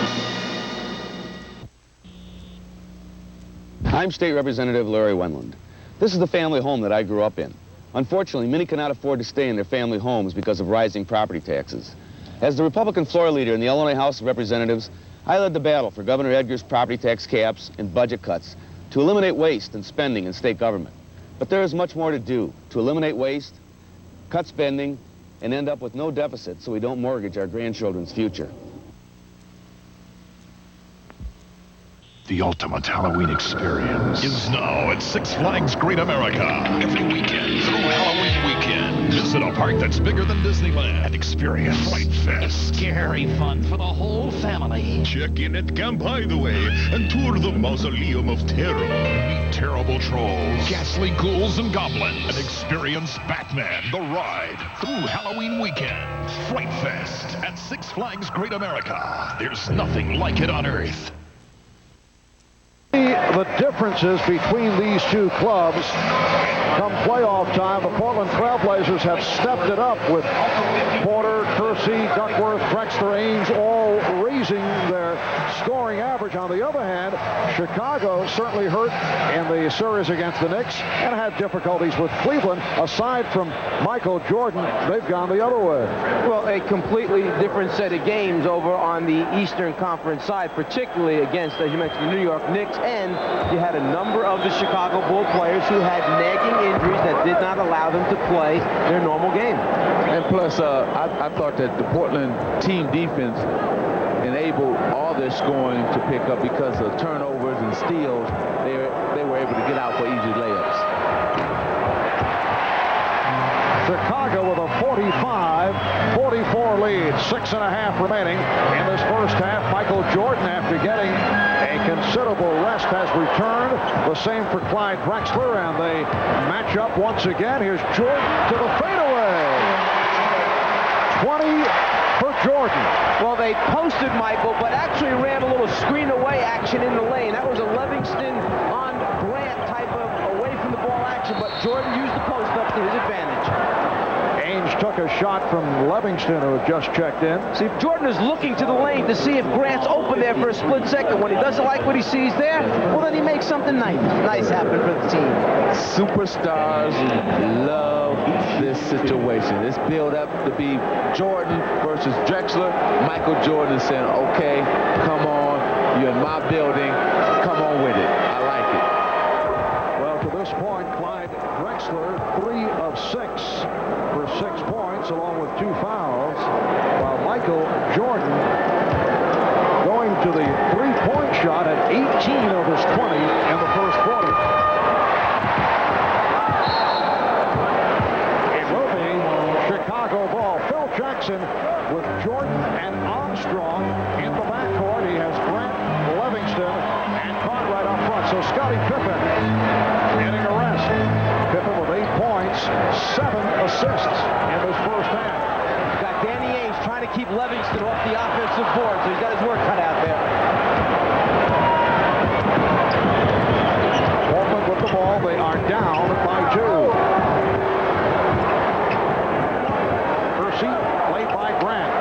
I'm State Representative Larry Wendland. This is the family home that I grew up in. Unfortunately, many cannot afford to stay in their family homes because of rising property taxes. As the Republican floor leader in the Illinois House of Representatives, I led the battle for Governor Edgar's property tax caps and budget cuts to eliminate waste and spending in state government. But there is much more to do to eliminate waste, cut spending, and end up with no deficit so we don't mortgage our grandchildren's future. The ultimate Halloween experience is now at Six Flags Great America. Every weekend through Halloween weekend. Visit a park that's bigger than Disneyland and experience Fright Fest. Scary fun for the whole family. Check in at Camp Hideaway and tour the Mausoleum of Terror. Meet terrible trolls, ghastly ghouls and goblins, and experience Batman the Ride through Halloween weekend. Fright Fest at Six Flags Great America. There's nothing like it on Earth. The differences between these two clubs come playoff time. The Portland Trailblazers have stepped it up with Porter, Kersey, Duckworth, Drexler, Ainge all raising their scoring average on On the other hand, Chicago certainly hurt in the series against the Knicks and had difficulties with Cleveland. Aside from Michael Jordan, they've gone the other way. Well, a completely different set of games over on the Eastern Conference side, particularly against, as you mentioned, the New York Knicks, and you had a number of the Chicago Bull players who had nagging injuries that did not allow them to play their normal game. And plus, I thought that the Portland team defense enabled all their scoring to pick up because of turnovers and steals. They were able to get out for easy layups. Chicago with a 45-44 lead. 6.5 remaining in this first half. Michael Jordan, after getting a considerable rest, has returned. The same for Clyde Drexler, and they match up once again. Here's Jordan to the fadeaway. 20 for Jordan. Well, they posted Michael, but actually ran a little screen away action in the lane. That was a Livingston on Grant type of away from the ball action, but Jordan used the post up to his advantage. Ainge took a shot from Livingston, who had just checked in. See, Jordan is looking to the lane to see if Grant's open there for a split second. When he doesn't like what he sees there, well, then he makes something nice happen for the team. Superstars love this situation. This build up to be Jordan versus Drexler. Michael Jordan saying, okay, come on, you're in my building, come on with it. I like it. Well, to this point, Clyde Drexler, 3 of 6 for 6 points, along with 2 fouls, while Michael Jordan going to the 3-point shot at 18 of his 20 in the first quarter. It will be Chicago ball. Phil Jackson with Jordan and Armstrong in the backcourt. He has Grant, Livingston, and Cartwright up front. So Scottie Pippen getting a rest. Pippen with 8 points, 7 assists in this first half. Got Danny Ainge trying to keep Livingston off the offensive board, so he's got his work cut out there. Portland with the ball. They are down by 2. Percy played by Grant.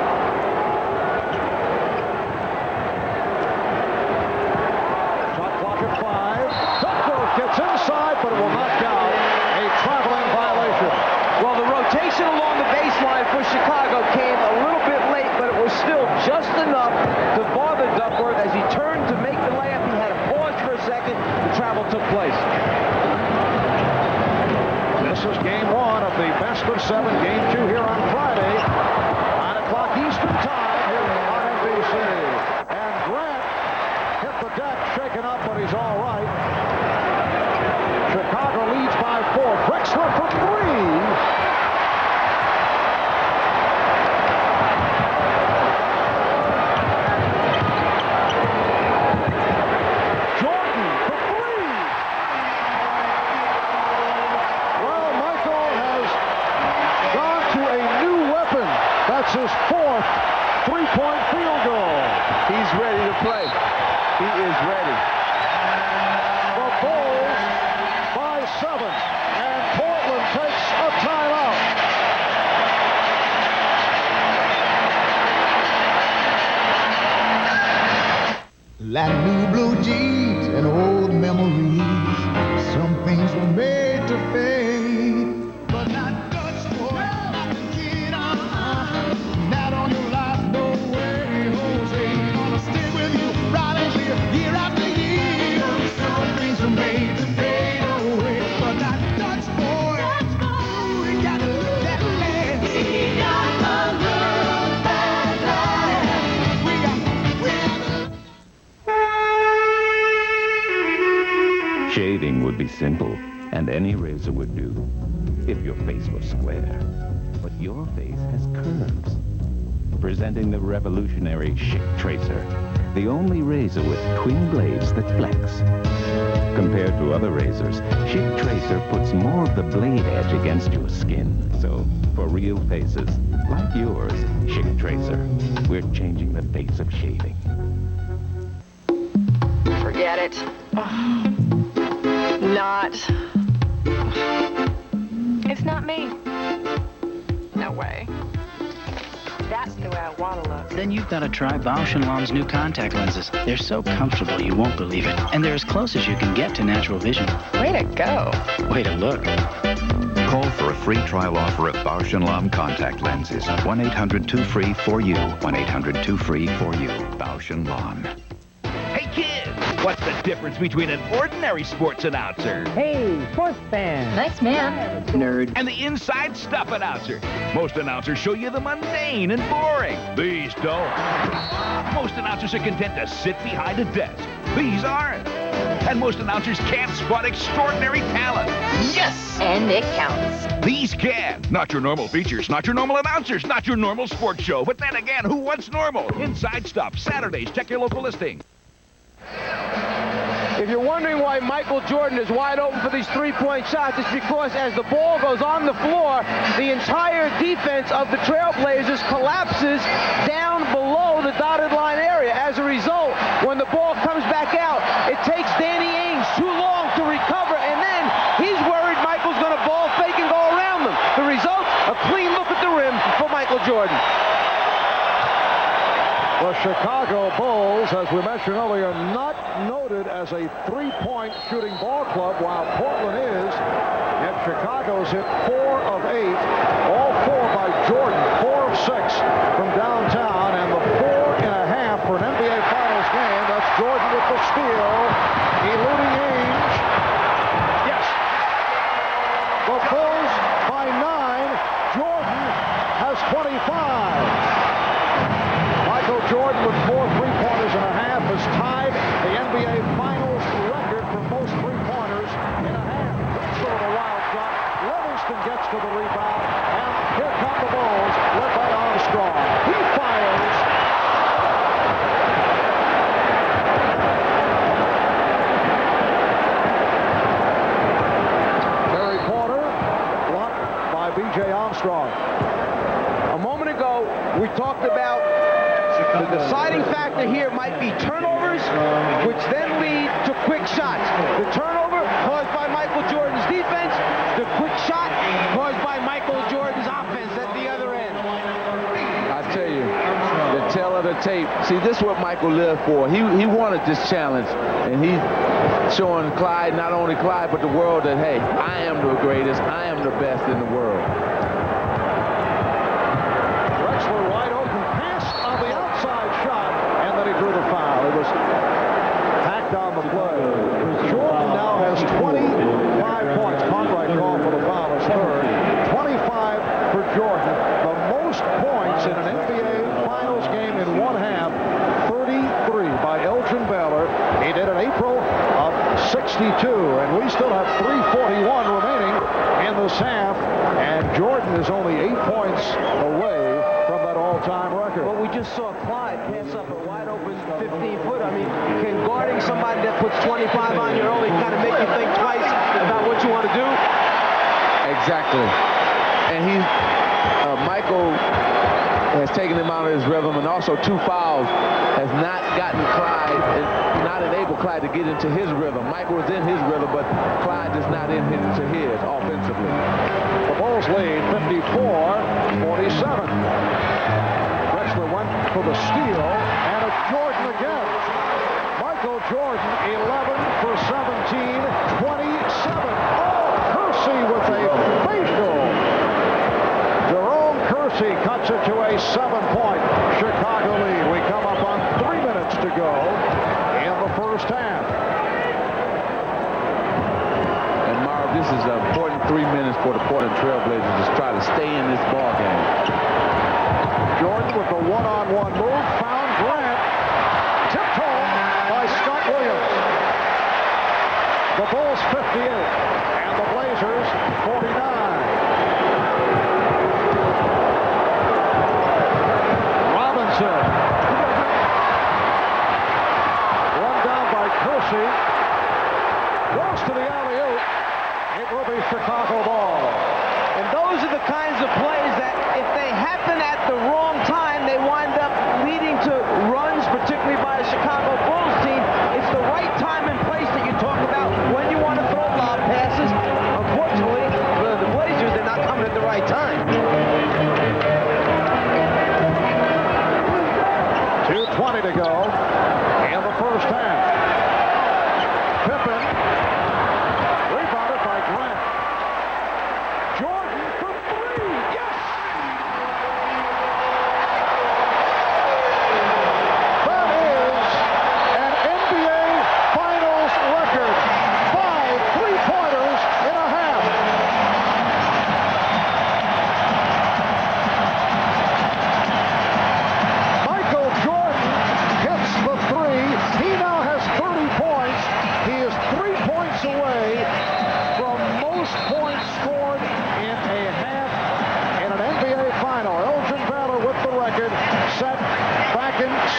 Shot clock at 5. Duckworth gets inside, but it will not count. A traveling violation. Well, the rotation along the baseline for Chicago came a little bit late, but it was still just enough to bother Duckworth. As he turned to make the layup, he had to pause for a second. The travel took place. This is game 1 of the best of 7. Game 2 here on Friday. 9 o'clock Eastern time here on NBC. And Grant hit the deck, shaken up, but he's all right. Chicago leads by 4. Drexler for 3. That's his 4th 3-point field goal. He's ready to play. He is ready. The Bulls by 7, and Portland takes a timeout. Like new blue jeans and old memories, some things were made to fade, but not Dutch boy. Not on your life, no way, Jose. Gonna stay with you right and clear, year after year. Some things were made to fade away, but not Dutch boy. Ooh, we gotta look that man. He got a look that man. We got Shaving would be simple, and any razor would do, if your face was square. But your face has curves. Presenting the revolutionary Schick Tracer, the only razor with twin blades that flex. Compared to other razors, Schick Tracer puts more of the blade edge against your skin. So, for real faces, like yours, Schick Tracer, we're changing the face of shaving. Forget it. Not. It's not me. No way. That's the way I want to look. Then you've got to try Bausch & Lomb's new contact lenses. They're so comfortable you won't believe it. And they're as close as you can get to natural vision. Way to go. Way to look. Call for a free trial offer of Bausch & Lomb contact lenses. 1-800-2FREE-4U. 1-800-2FREE-4U. Bausch & Lomb. Hey, kids! What's the difference between an ordinary sports announcer? Hey, sports fan. Nice man. Nerd. And the inside stuff announcer. Most announcers show you the mundane and boring. These don't. Most announcers are content to sit behind a desk. These aren't. And most announcers can't spot extraordinary talent. Yes! And it counts. These can. Not your normal features, not your normal announcers, not your normal sports show. But then again, who wants normal? Inside Stuff, Saturdays. Check your local listing. If you're wondering why Michael Jordan is wide open for these three-point shots, it's because as the ball goes on the floor, the entire defense of the Trailblazers collapses down below the dotted line area. As a result, when the ball comes back out, it takes Danny Ainge too long to recover, and then he's worried Michael's going to ball fake and go around them. The result, a clean look at the rim for Michael Jordan. The Chicago Bulls, as we mentioned earlier, not noted as a three-point shooting ball club, while Portland is. Yet Chicago's hit 4 of 8, all 4 by Jordan, 4 of 6 from downtown, and the 4.5 for an NBA Finals game. That's Jordan with the steal, eluding Ainge. Yes. The Bulls by 9. Jordan has 25. Michael Jordan with 4 3-pointers and a half has tied the NBA Finals record for most three-pointers in a half. Drexler with a wild shot. Livingston gets to the rebound, and here come the Bulls, led by Armstrong. He fires. Terry Porter blocked by B.J. Armstrong. A moment ago, we talked about the deciding factor here might be turnovers, which then lead to quick shots. The turnover caused by Michael Jordan's defense, the quick shot caused by Michael Jordan's offense at the other end. I tell you, the tale of the tape. See, this is what Michael lived for. He wanted this challenge, and he's showing Clyde, not only Clyde, but the world that, hey, I am the greatest, I am the best in the world. Drexler wide open pass on the outside shot, and then he drew the foul. It was hacked on the play. Jordan now has 25 points. Conrad called for the foul as third. 25 for Jordan. The most points in an NBA Finals game in one half. 33 by Elgin Baylor. He did in April of 62, and we still have 3:41 remaining in this half, and Jordan is only 8 points away from that all-time record. Well, we just saw Clyde pass up a wide open 15-foot. I mean, can guarding somebody that puts 25 on you early kind of make you think twice about what you want to do? Exactly. And Michael has taken him out of his rhythm, and also 2 fouls has not gotten Clyde, not enabled Clyde to get into his rhythm. Michael is in his rhythm, but Clyde is not into his offensively. The Bulls lead 54-47. Drexler went for the steal, and it's Jordan again. Michael Jordan, 11 for 17, 27. Oh, Kersey with a facial. Jerome Kersey cuts it to a 7-point Chicago lead. We come up on 3 minutes to go in the first half. And Marv, this is an important 3 minutes for the Portland Trailblazers to try to stay in this ball game. Jordan with the one-on-one move, found Grant, tipped home by Scott Williams. The Bulls 58 and the Blazers 49. Robinson. Run down by Kersey. Goes to the alley-oop. It will be Chicago ball. And those are the kinds of plays that if they happen at the wrong time, they wind up leading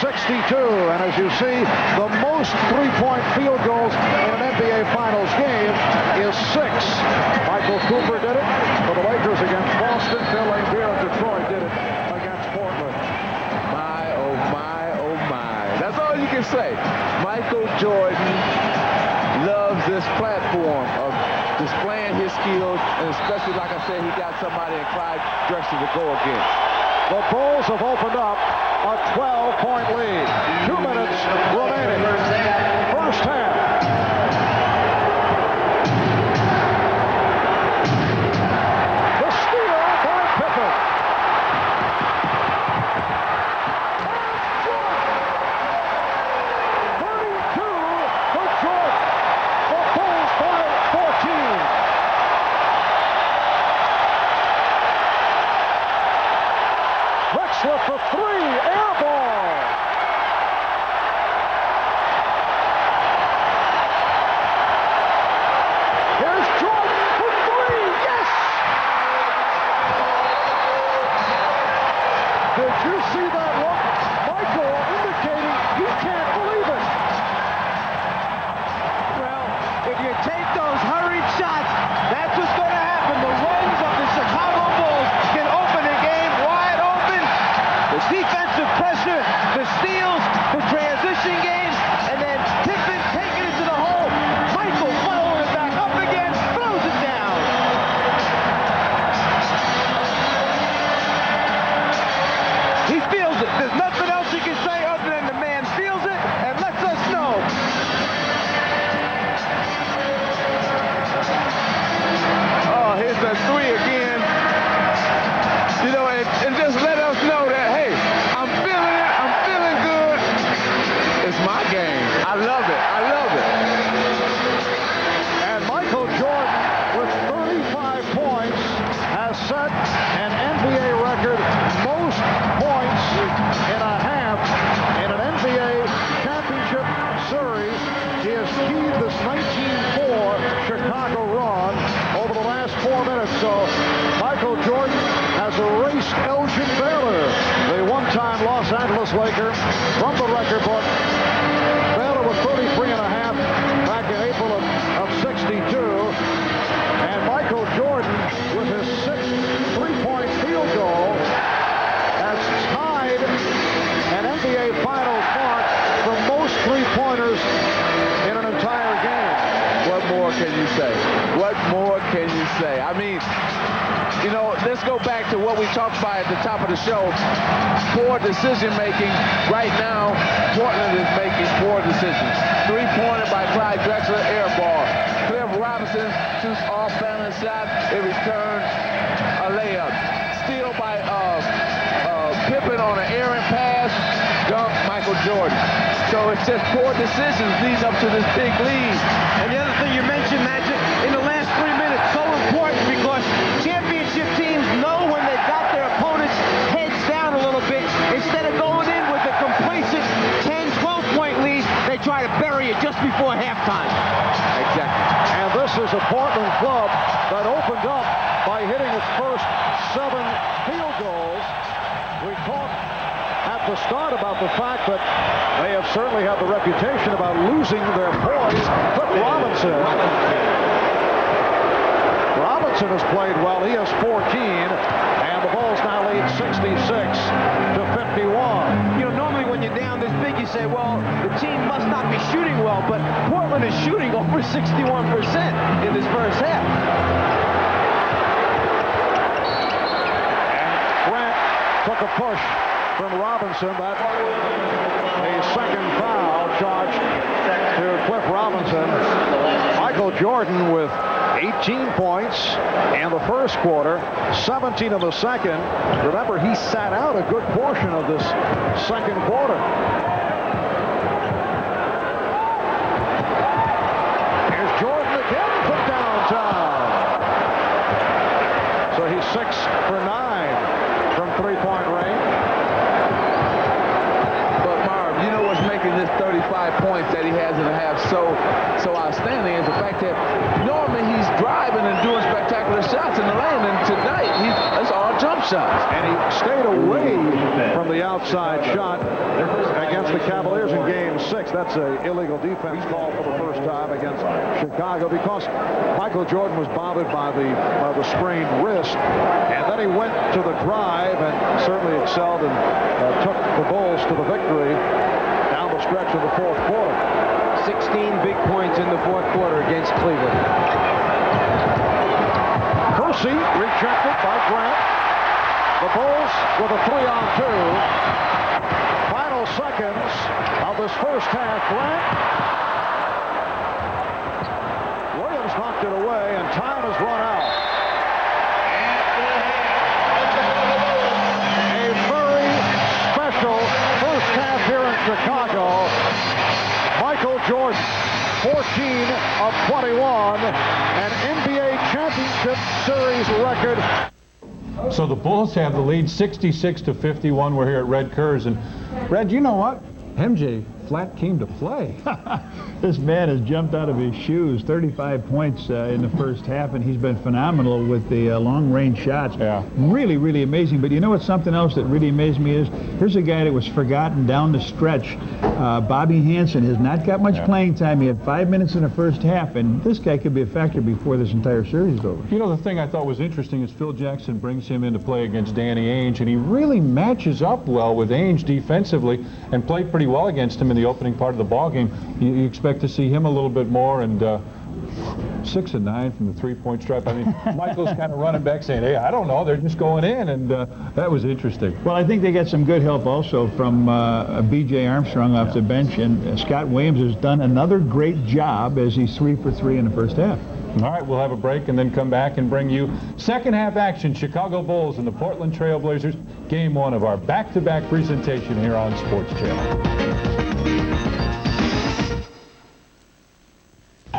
62. And as you see, the most three-point field goals in an NBA Finals game is 6. Michael Cooper did it for the Lakers against Boston. Phil Laimbeer of Detroit did it against Portland. My, oh my, oh my. That's all you can say. Michael Jordan loves this platform of displaying his skills, and especially, like I said, he got somebody in Clyde Drexler to go against. The Bulls have opened up a 12-point lead. 2 minutes remaining. First half. The steal by Pippen. For 3, air ball. Here's Jordan for 3, yes! Did you see that look? Michael indicating he can't believe it. Well, if you take those hurried shots, that's what's going to happen. The runs of the Chicago Bulls can open the game wide open. The defensive pressure, the steals, the transition game, and then Pippen taking it to the hole. Michael following it back up again, throws it down. He feels it. There's nothing else he can say other than the man feels it and lets us know. Oh, here's that 3 again. You know, and just let us know that, hey, I'm feeling it, I'm feeling good. It's my game. I love it, I love it. And Michael Jordan, with 35 points, has set an NBA record most points in a half in an NBA championship series. He has keyed this 19-4 Chicago run over the last 4 minutes. So Michael Jordan has erased Elgin Baylor, the one-time Los Angeles Laker, from the record book. Baylor with 33 and a half back in April of 62. And Michael Jordan, with his 6th three-point field goal, has tied an NBA Finals mark for most three-pointers in an entire game. What more can you say? What more can you say? I mean, you know, let's go back to what we talked about at the top of the show. Poor decision-making. Right now, Portland is making poor decisions. 3-pointer by Clyde Drexler, air ball. Cliff Robinson shoots off-balance shot. It returns a layup. Steal by Pippen on an errant pass. Dunk Michael Jordan. So it's just poor decisions leading up to this big lead. And the other thing you mentioned, Magic, in the last 3 minutes, so important because championship teams know when they've got their opponents heads down a little bit. Instead of going in with a complacent 10, 12-point lead, they try to bury it just before halftime. Exactly. And this is a Portland club that opened up by hitting its first 7 field goals. We talked at the start about the fact that they have certainly had the reputation about losing their poise. But Robinson has played well. He has 14, and the Bulls now lead 66 to 51. You know, normally when you're down this big, you say, well, the team must not be shooting well, but Portland is shooting over 61% in this first half. And Grant took a push from Robinson. That a second foul charged to Cliff Robinson. Michael Jordan with 18 points in the first quarter, 17 in the second. Remember, he sat out a good portion of this second quarter. Here's Jordan again from downtown. So he's 6 for 9 from three-point range. But Marv, you know what's making this 35 points that he has in the half so outstanding is the fact that normally he's driving and doing spectacular shots in the lane, and tonight it's all jump shots. And he stayed away from the outside shot against the Cavaliers in Game 6. That's an illegal defense call for the first time against Chicago because Michael Jordan was bothered by the sprained wrist, and then he went to the drive and certainly excelled and took the Bulls to the victory down the stretch of the fourth quarter. 16 big points in the fourth quarter against Cleveland. Kersey rejected by Grant. The Bulls with a 3-on-2. Final seconds of this first half. Grant. Williams knocked it away, and time has run out. A very special first half here in Chicago. Michael Jordan, 14 of 21, an NBA Championship Series record. So the Bulls have the lead 66-51. We're here at Red Kurz, and Red, you know what? MJ flat came to play. This man has jumped out of his shoes. 35 points in the first half, and he's been phenomenal with the long-range shots. Yeah. Really, really amazing. But you know what? Something else that really amazed me is here's a guy that was forgotten down the stretch. Bobby Hansen has not got much playing time. He had 5 minutes in the first half, and this guy could be a factor before this entire series is over. You know, the thing I thought was interesting is Phil Jackson brings him into play against Danny Ainge, and he really matches up well with Ainge defensively and played pretty well against him in the opening part of the ballgame. You expect to see him a little bit more, and 6 of 9 from the three-point stripe. I mean, Michael's kind of running back saying, hey, I don't know, they're just going in, and that was interesting. Well, I think they got some good help also from B.J. Armstrong off the bench, and Scott Williams has done another great job as he's 3 for 3 in the first half. All right, we'll have a break and then come back and bring you second half action. Chicago Bulls and the Portland Trailblazers. Game 1 of our back-to-back presentation here on Sports Channel.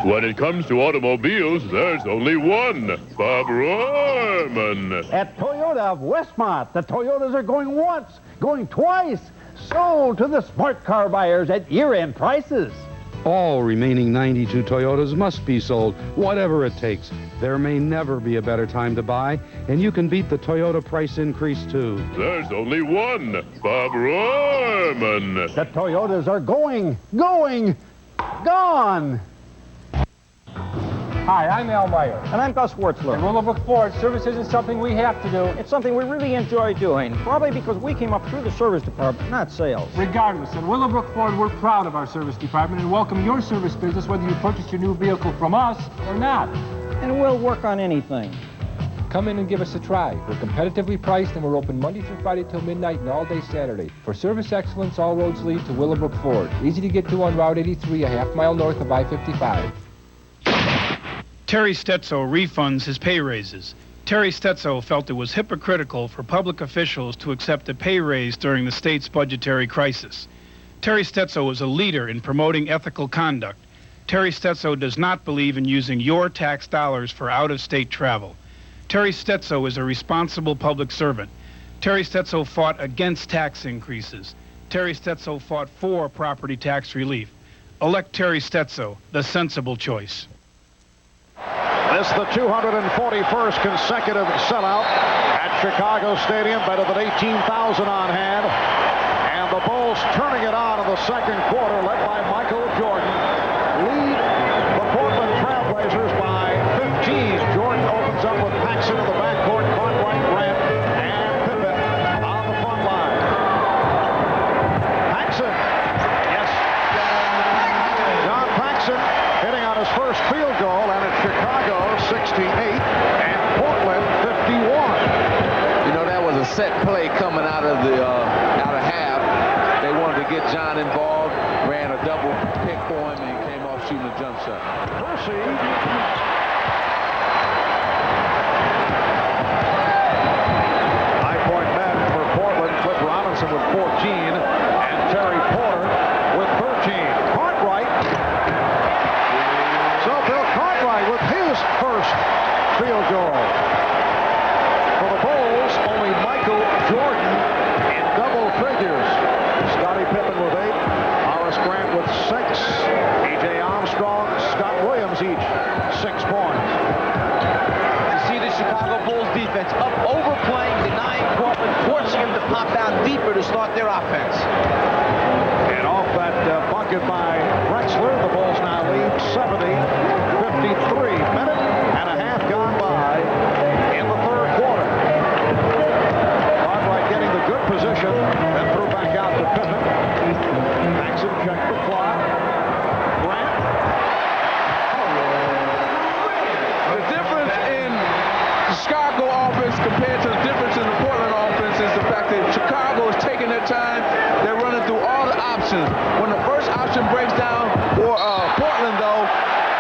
When it comes to automobiles, there's only one, Bob Rohrman. At Toyota of Westmont, the Toyotas are going once, going twice, sold to the smart car buyers at year-end prices. All remaining 92 Toyotas must be sold, whatever it takes. There may never be a better time to buy, and you can beat the Toyota price increase, too. There's only one, Bob Rohrman. The Toyotas are going, gone. Hi, I'm Al Meyer. And I'm Gus Wertzler. At Willowbrook Ford, service isn't something we have to do. It's something we really enjoy doing, probably because we came up through the service department, not sales. Regardless, at Willowbrook Ford, we're proud of our service department and welcome your service business whether you purchase your new vehicle from us or not. And we'll work on anything. Come in and give us a try. We're competitively priced and we're open Monday through Friday till midnight and all day Saturday. For service excellence, all roads lead to Willowbrook Ford. Easy to get to on Route 83, a half-mile north of I-55. Terry Stetzo refunds his pay raises. Terry Stetzo felt it was hypocritical for public officials to accept a pay raise during the state's budgetary crisis. Terry Stetzo is a leader in promoting ethical conduct. Terry Stetzo does not believe in using your tax dollars for out-of-state travel. Terry Stetzo is a responsible public servant. Terry Stetzo fought against tax increases. Terry Stetzo fought for property tax relief. Elect Terry Stetzo, the sensible choice. This is the 241st consecutive sellout at Chicago Stadium, better than 18,000 on hand. And the Bulls turning it on in the second quarter, led by Michael Jordan, lead the Portland Trailblazers by 15. Jordan opens up with Paxson in the backcourt, Cartwright, Grant, and Pippen on the front line. Paxson, yes. John Paxson hitting on his first field goal, and it's Chicago 68 and Portland 51. You know, that was a set play coming out of half. They wanted to get John involved, ran a double pick for him, and he came off shooting a jump shot. Percy. High-point men for Portland. Cliff Robinson with 14 and Terry Porter with 13. Cartwright. So Bill Cartwright with his first field goal. For the Bulls, only Michael Jordan in double figures. Scottie Pippen with 8, Horace Grant with 6, E.J. Armstrong, Scott Williams each 6 points. You see the Chicago Bulls defense up overplaying, denying Portland, forcing him to pop out deeper to start their offense. And And off that bucket by Drexler, the Bulls now lead 70-53. Minute and a half gone by in the third quarter. Cartwright getting the good position, then threw back out to Pippen. Paxson checked the clock. Grant. The difference in the Chicago offense compared to the difference in the Portland offense is the fact that Chicago is taking their time. They're running through all the options. When the first option breaks down for Portland, though,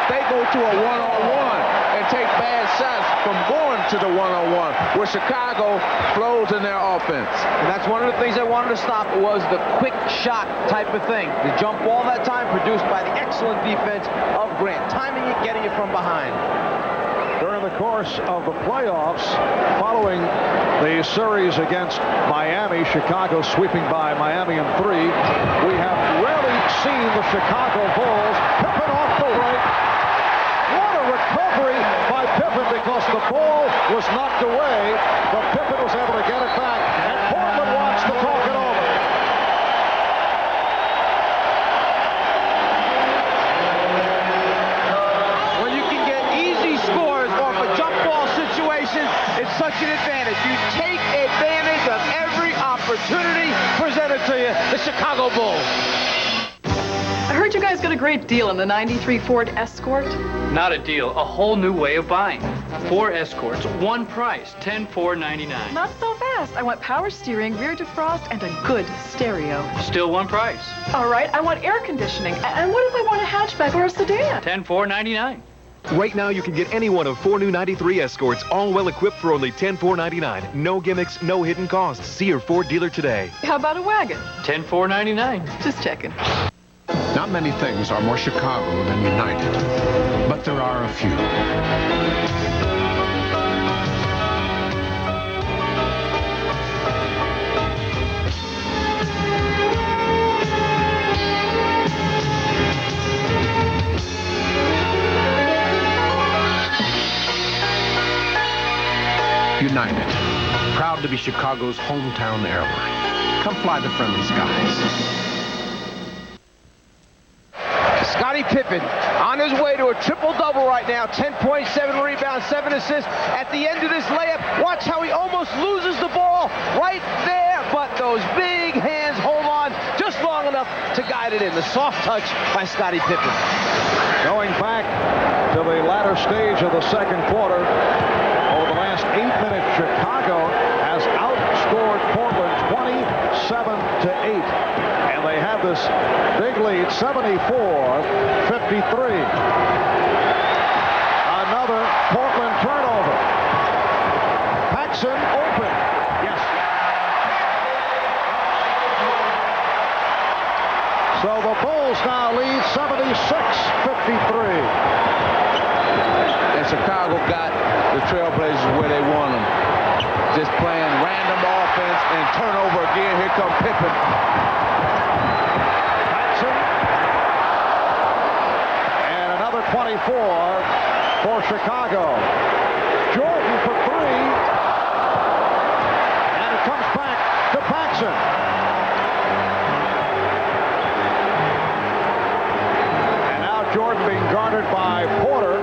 they go to a one-on-one and take bad shots from going to the one-on-one, where Chicago flows in their offense. And that's one of the things I wanted to stop was the quick shot type of thing. The jump ball that time produced by the excellent defense of Grant. Timing it, getting it from behind. During the course of the playoffs, following the series against Miami, Chicago sweeping by Miami in 3, we have rarely seen the Chicago Bulls. Pippen off the break. What a recovery by Pippen, because the ball was knocked away, but Pippen was able to get it back, and Portland wants to talk it over. It's such an advantage. You take advantage of every opportunity presented to you. The Chicago Bulls. I heard you guys got a great deal on the '93 Ford Escort. Not a deal, a whole new way of buying. 4 Escorts, one price, $10,499. Not so fast. I want power steering, rear defrost, and a good stereo. Still one price. All right, I want air conditioning. And what if I want a hatchback or a sedan? $10,499. Right now, you can get any one of 4 new '93 Escorts, all well-equipped for only $10,499. No gimmicks, no hidden costs. See your Ford dealer today. How about a wagon? $10,499. Just checking. Not many things are more Chicago than United, but there are a few. United, proud to be Chicago's hometown airline. Come fly the friendly skies. Scottie Pippen on his way to a triple-double right now. 10.7 rebounds, 7 assists. At the end of this layup, watch how he almost loses the ball right there. But those big hands hold on just long enough to guide it in. The soft touch by Scottie Pippen. Going back to the latter stage of the second quarter, over the last 8 minutes, Chicago has outscored Portland 27-8. And they have this big lead, 74-53. Another Portland turnover. Paxson open. Yes. So the Bulls now lead 76-53. And Chicago got the Trailblazers where they want them. Just playing random offense and turnover again. Here comes Pippen. Paxson. And another 24 for Chicago. Jordan for 3. And it comes back to Paxson. And now Jordan being guarded by Porter.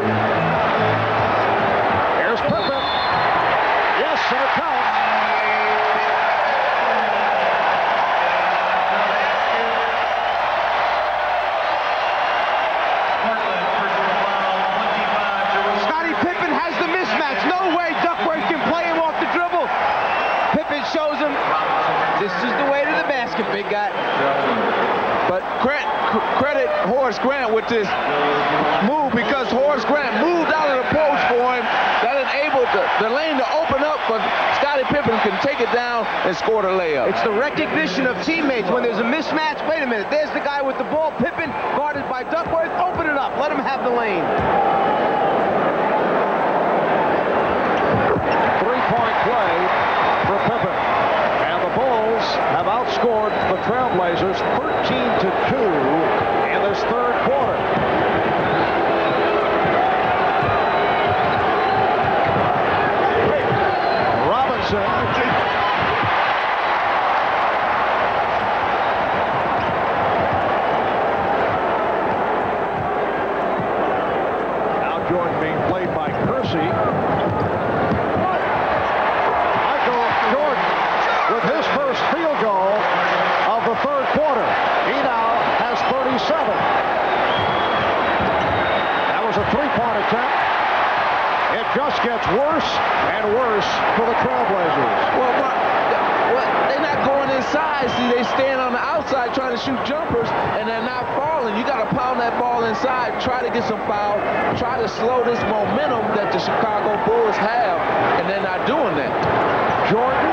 Here's Pippen. Yes, and it counts. Scottie Pippen has the mismatch. No way Duckworth can play him off the dribble. Pippen shows him this is the way to the basket, big guy. But credit Horace Grant with this move, because Horace Grant moved out of the post for him. That enabled the lane to open up, but Scottie Pippen can take it down and score the layup. It's the recognition of teammates when there's a mismatch. Wait a minute, there's the guy with the ball. Pippen guarded by Duckworth. Open it up. Let him have the lane. Three-point play for Pippen. And the Bulls have outscored the Trailblazers 13-2 in this third quarter. Robinson. first field goal of the third quarter. He now has 37. That was a three-point attempt. It just gets worse and worse for the Trailblazers. Well, they're not going inside. See, they stand on the outside trying to shoot jumpers, and they're not falling. You got to pound that ball inside, try to get some foul, try to slow this momentum that the Chicago Bulls have, and they're not doing that. Jordan.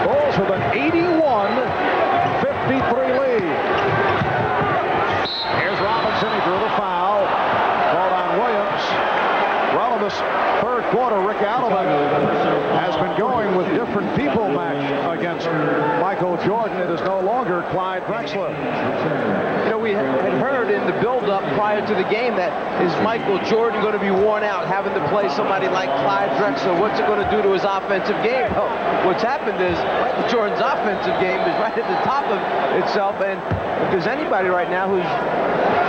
Bulls with an 81-53 lead. Here's Robinson. He drew the foul. Called on Williams. Well, in this third quarter, Rick Adelman has been going with different people match against Michael Jordan. It is no longer Clyde Drexler. You know, we had heard in the build-up prior to the game that is Michael Jordan going to be worn out, having to play somebody like Clyde Drexler? What's it going to do to his offensive game? Oh, what's happened is Michael Jordan's offensive game is right at the top of itself, and if there's anybody right now who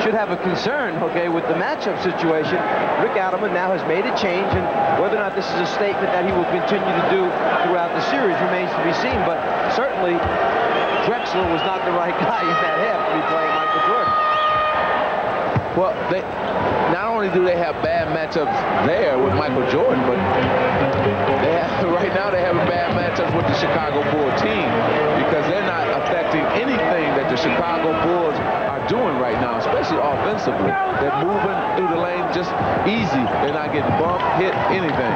should have a concern, okay, with the matchup situation, Rick Adelman now has made a change, and whether or not this is a statement that he will continue to do throughout the series remains to be seen, but certainly Drexler was not the right guy in that half to be playing Michael Jordan. Well, not only do they have bad matchups there with Michael Jordan, but right now they have bad matchups with the Chicago Bulls team because they're not affecting anything that the Chicago Bulls are doing right now, especially offensively. They're moving through the lane just easy. They're not getting bumped, hit, anything.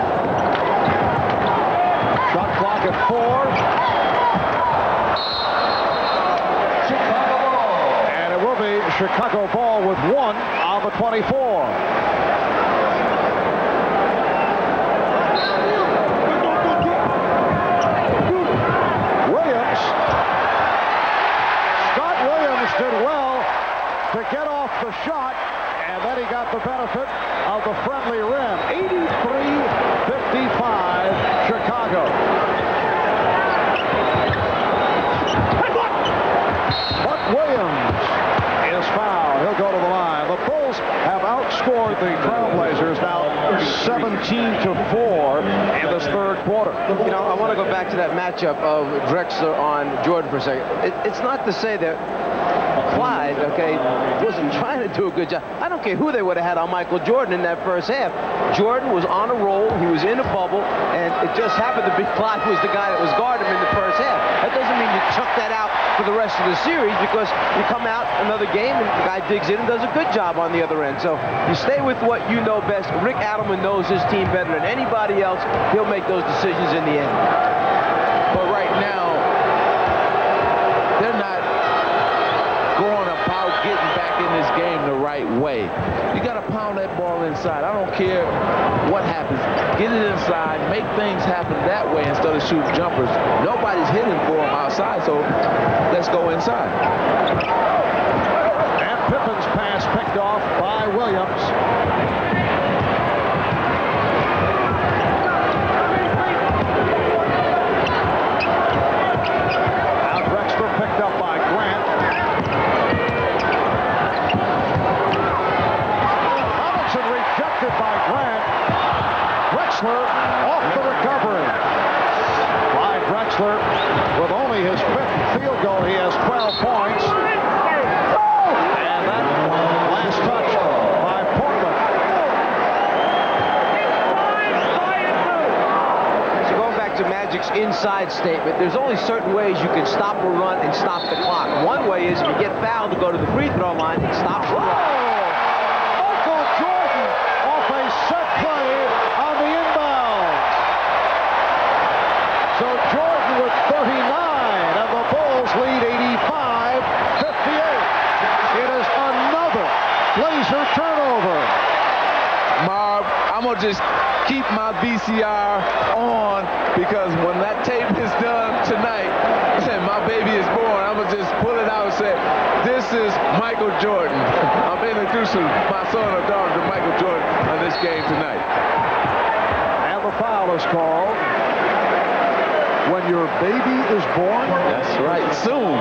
Shot clock at 4. And it will be Chicago ball with 1 on the 24. Did well to get off the shot, and then he got the benefit of the friendly rim. 83-55, Chicago. But Williams is fouled. He'll go to the line. The Bulls have outscored the Trailblazers now 17-4 in this third quarter. You know, I want to go back to that matchup of Drexler on Jordan for a second. It's not to say that Clyde, okay, wasn't trying to do a good job. I don't care who they would have had on Michael Jordan in that first half. Jordan was on a roll. He was in a bubble, and it just happened to be Clyde was the guy that was guarding him in the first half. That doesn't mean you chuck that out for the rest of the series because you come out another game and the guy digs in and does a good job on the other end. So you stay with what you know best. Rick Adelman knows his team better than anybody else. He'll make those decisions in the end. But right now, they're not going about getting back in this game the right way. You got to pound that ball inside. I don't care what happens. Get it inside. Make things happen that way instead of shooting jumpers. Nobody's hitting for them outside, so let's go inside. And Pippen's pass picked off by Williams. Now Drexler picked up by Grant. Rejected by Grant. Drexler off the recovery. Clyde Drexler with only his 5th field goal. He has 12 points. And that last touch by Portland. So going back to Magic's inside statement, there's only certain ways you can stop a run and stop the clock. One way is if you get fouled to go to the free throw line and stop the run. Set play on the inbound. So Jordan with 39, and the Bulls lead 85-58. It is another Blazer turnover. Marv, I'm going to just keep my VCR on because when that tape is done tonight and my baby is born, I'm going to just pull it out and say, this is Michael Jordan. I'm introducing my son or daughter to Michael Jordan on this game tonight. And the foul is called when your baby is born. That's right, soon.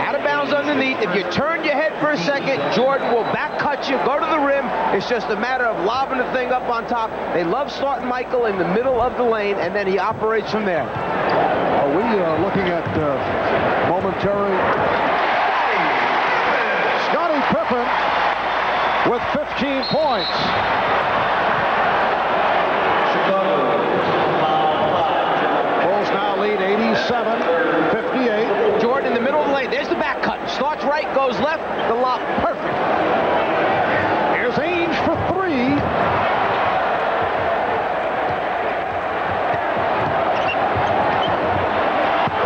Out of bounds ball's underneath. If you turn your head for a second, Jordan will back cut you, go to the rim. It's just a matter of lobbing the thing up on top. They love starting Michael in the middle of the lane, and then he operates from there. We are looking at momentary. Scottie Pippen with 15 points. Bulls now lead 87-58. Jordan in the middle of the lane. There's the back cut. Starts right, goes left. The lob, perfect. Here's Ainge for three.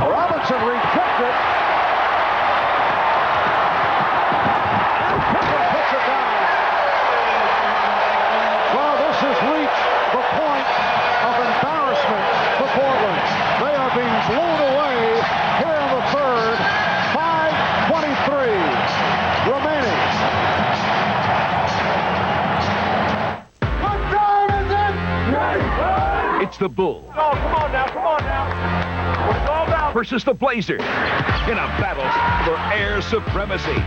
Robinson rejected. And Pippen puts it down. Well, this has reached the point of embarrassment for Portland. They are being blown away here in the third. 5:23 remaining. What time is it? It's the Bulls Oh, come on now. It's all down. versus the Blazers in a battle for air supremacy.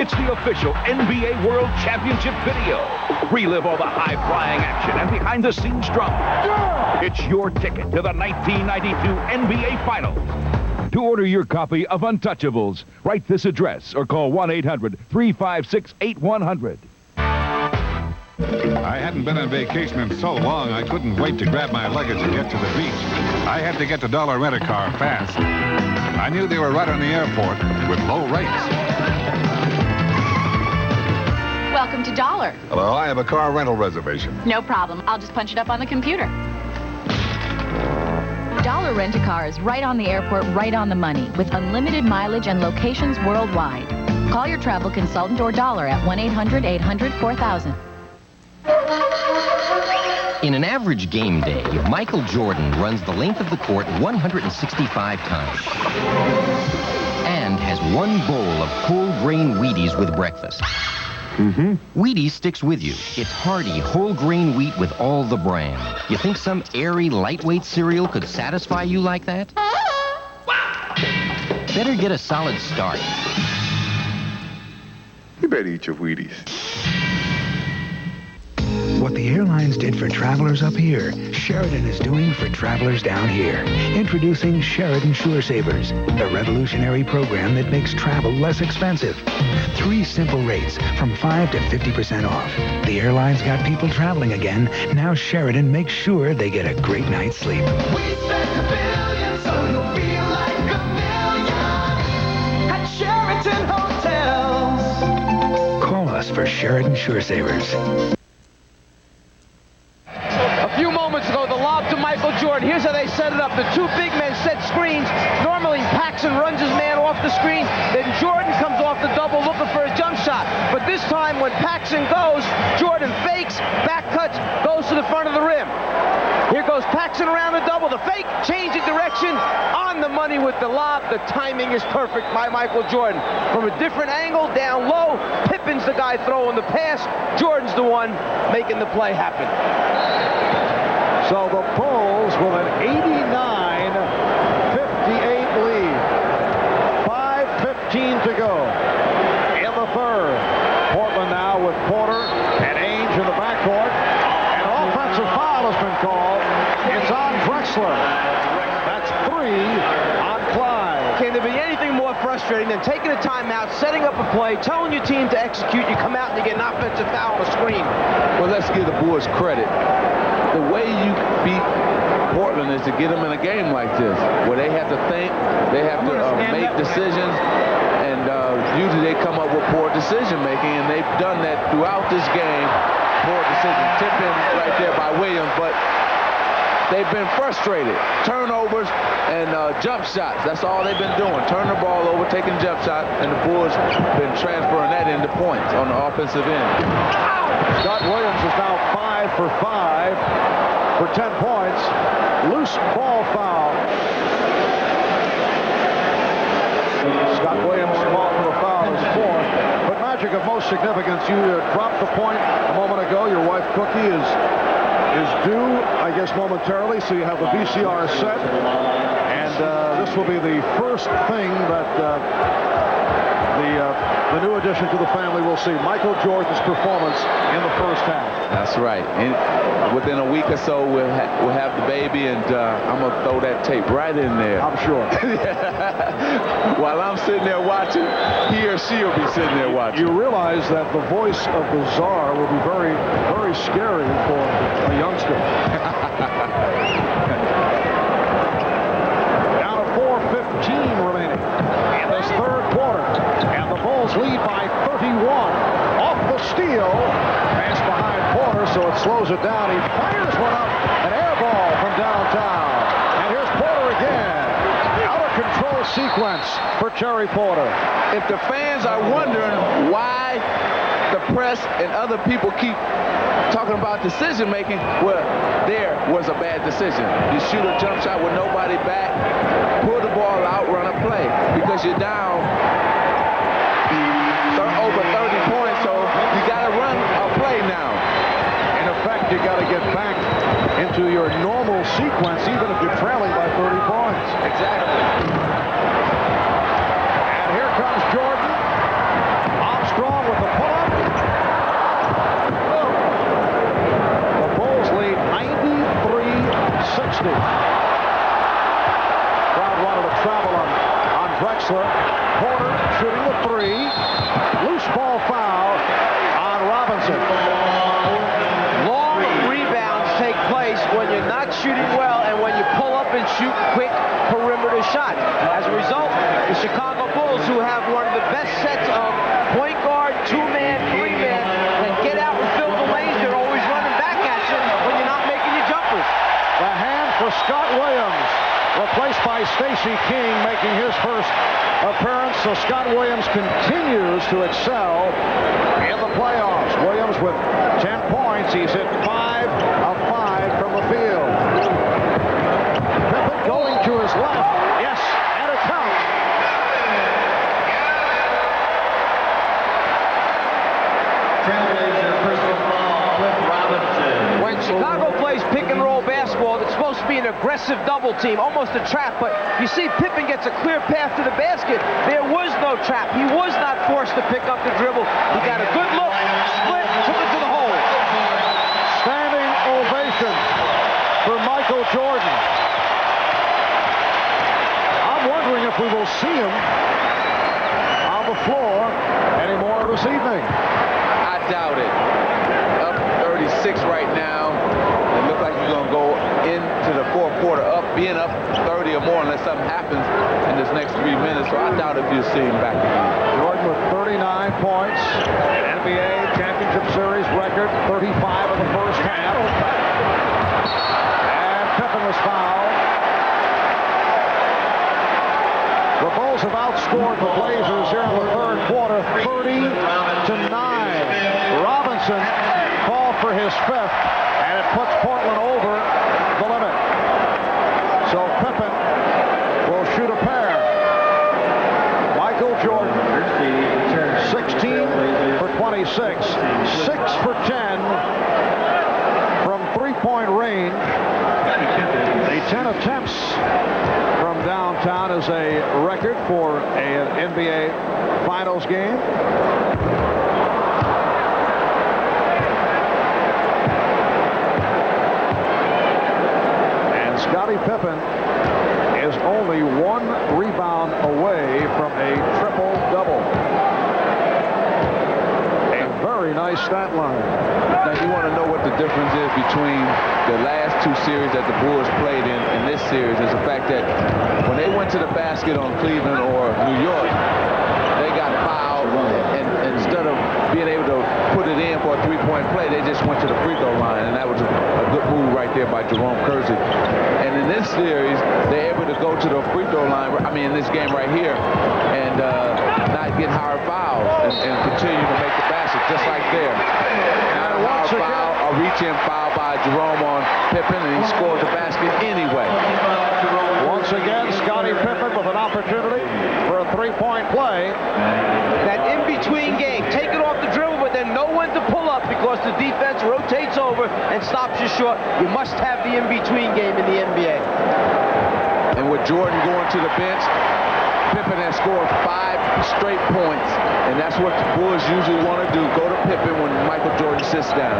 It's the official NBA World Championship video. Relive all the high-flying action and behind-the-scenes drama. It's your ticket to the 1992 NBA Finals. To order your copy of Untouchables, write this address or call 1-800-356-8100. I hadn't been on vacation in so long, I couldn't wait to grab my luggage and get to the beach. I had to get to Dollar Rent-A-Car fast. I knew they were right on the airport with low rates. Welcome to Dollar. Hello, I have a car rental reservation. No problem. I'll just punch it up on the computer. Dollar Rent-A-Car is right on the airport, right on the money, with unlimited mileage and locations worldwide. Call your travel consultant or Dollar at 1-800-800-4000. In an average game day, Michael Jordan runs the length of the court 165 times and has one bowl of whole grain Wheaties with breakfast. Wheaties sticks with you. It's hearty, whole grain wheat with all the bran. You think some airy, lightweight cereal could satisfy you like that? Better get a solid start. You better eat your Wheaties. What the airlines did for travelers up here, Sheridan is doing for travelers down here. Introducing Sheridan Sure Savers, the revolutionary program that makes travel less expensive. 3 simple rates from 5 to 50% off. The airlines got people traveling again. Now Sheridan makes sure they get a great night's sleep. We spent $1 billion, so you'll feel like $1 million at Sheraton Hotels. Call us for Sheridan Sure Savers. A few moments ago, the lob to Michael Jordan. Here's how they set it up. The two big men set screens. Normally, Paxson runs his man off the screen. Then Jordan comes off the double looking for his jump shot. But this time, when Paxson goes, Jordan fakes, back cuts, goes to the front of the rim. Here goes Paxson around the double. The fake, changing direction, on the money with the lob. The timing is perfect by Michael Jordan. From a different angle, down low, Pippen's the guy throwing the pass. Jordan's the one making the play happen. So the Bulls with an 89-58 lead. 5:15 to go in the third. Portland now with Porter and Ainge in the backcourt. An offensive foul has been called. It's on Drexler. That's 3 on Clyde. Can there be anything more frustrating than taking a timeout, setting up a play, telling your team to execute, you come out and you get an offensive foul on the screen? Well, let's give the Bulls credit. The way you beat Portland is to get them in a game like this, where they have to think, they have to make decisions, and usually they come up with poor decision-making, and they've done that throughout this game. Poor decision. Tipping right there by Williams, but they've been frustrated. Turnovers and jump shots. That's all they've been doing. Turn the ball over, taking jump shots, and the Bulls been transferring that into points on the offensive end. Scott Williams is now 5 for 5 for 10 points. Loose ball foul. Scott Williams called for the foul, his 4th. But magic of most significance, you dropped the point a moment ago. Your wife Cookie is due, I guess, momentarily, so you have the VCR set. And And this will be the first thing that the new addition to the family will see. Michael Jordan's performance in the first half. That's right. And within a week or so, we'll have the baby, and I'm going to throw that tape right in there. I'm sure. While I'm sitting there watching, he or she will be sitting there watching. You realize that the voice of the czar will be very, very scary for a youngster. Down to 4:15 remaining in this third quarter. And the Bulls lead by 31. Off the steal. Pass behind Porter, so it slows it down. He fires one up. An air ball from downtown. And here's Porter again. Out of control sequence for Terry Porter. If the fans are wondering why the press and other people keep talking about decision making, well, there was a bad decision. You shoot a jump shot with nobody back, pull the ball out, run a play, because you're down over 30 points, so you got to run a play now. In effect, you got to get back into your normal sequence, even if you're trailing by 30 points. Exactly. And here comes Jordan. Armstrong with the pull-up. The Bulls lead 93-60. Crowd wanted to travel on Drexler. Porter shooting the three. Loose ball foul on Robinson. Long rebounds take place when you're not shooting well and when you pull up and shoot quick perimeter shots. As a result, the Chicago Bulls, who have one of the best sets of point guard, two-man, three-man, that get out and fill the lanes, they're always running back at you when you're not making your jumpers. The hand for Scott Williams, replaced by Stacey King, making his first appearance. So Scott Williams continues to excel in the playoffs. Williams with 10 points. He's hit 5 of 5 from the field. Pippen going to his left. Yes, and it counts. Trailblazer personal foul, Cliff Robinson. When Chicago plays pick and roll basketball, it's supposed to be an aggressive double team, almost a trap, but you see Pippen gets a clear path to the basket. There was no trap. He was not forced to pick up the dribble. He got a good look, split, took it to the hole. Standing ovation for Michael Jordan. I'm wondering if we will see him on the floor anymore this evening. I doubt it. Up 36 right now. It looks like he's going to go into the fourth quarter being up 30 or more unless something happens in this next 3 minutes. So I doubt if you'll see him back again. Jordan with 39 points, an NBA championship series record, 35 in the first half. And Pippen was fouled. The Bulls have outscored the Blazers here in the third quarter, 30-9. Robinson called for his fifth, and it puts Portland over the limit. So Pippen will shoot a pair. Michael Jordan, 16 for 26, 6 for 10 from three-point range. The 10 attempts from downtown is a record for an NBA Finals game. And Scottie Pippen is only one rebound away from a triple-double. A very nice stat line. Now you want to know what the difference is between the last two series that the Bulls played in this series is the fact that when they went to the basket on Cleveland or New York, they got fouled, and instead of being able to put it in for a three-point play, they just went to the free throw line, and that was a good move right there by Jerome Kersey. And in this series, they're able to go to the free throw line, I mean in this game right here, and not get hard fouls and continue to make the basket just like there. Not a hard foul, a reach-in foul by Jerome on Pippen, and he scored the basket anyway. Once again, Scottie Pippen with an opportunity for a three-point play. That in-between game, take it off the dribble, but then know when to pull up because the defense rotates over and stops you short. You must have the in-between game in the NBA. And with Jordan going to the bench, Pippen has scored 5 straight points, and that's what the Bulls usually want to do, go to Pippen when Michael Jordan sits down.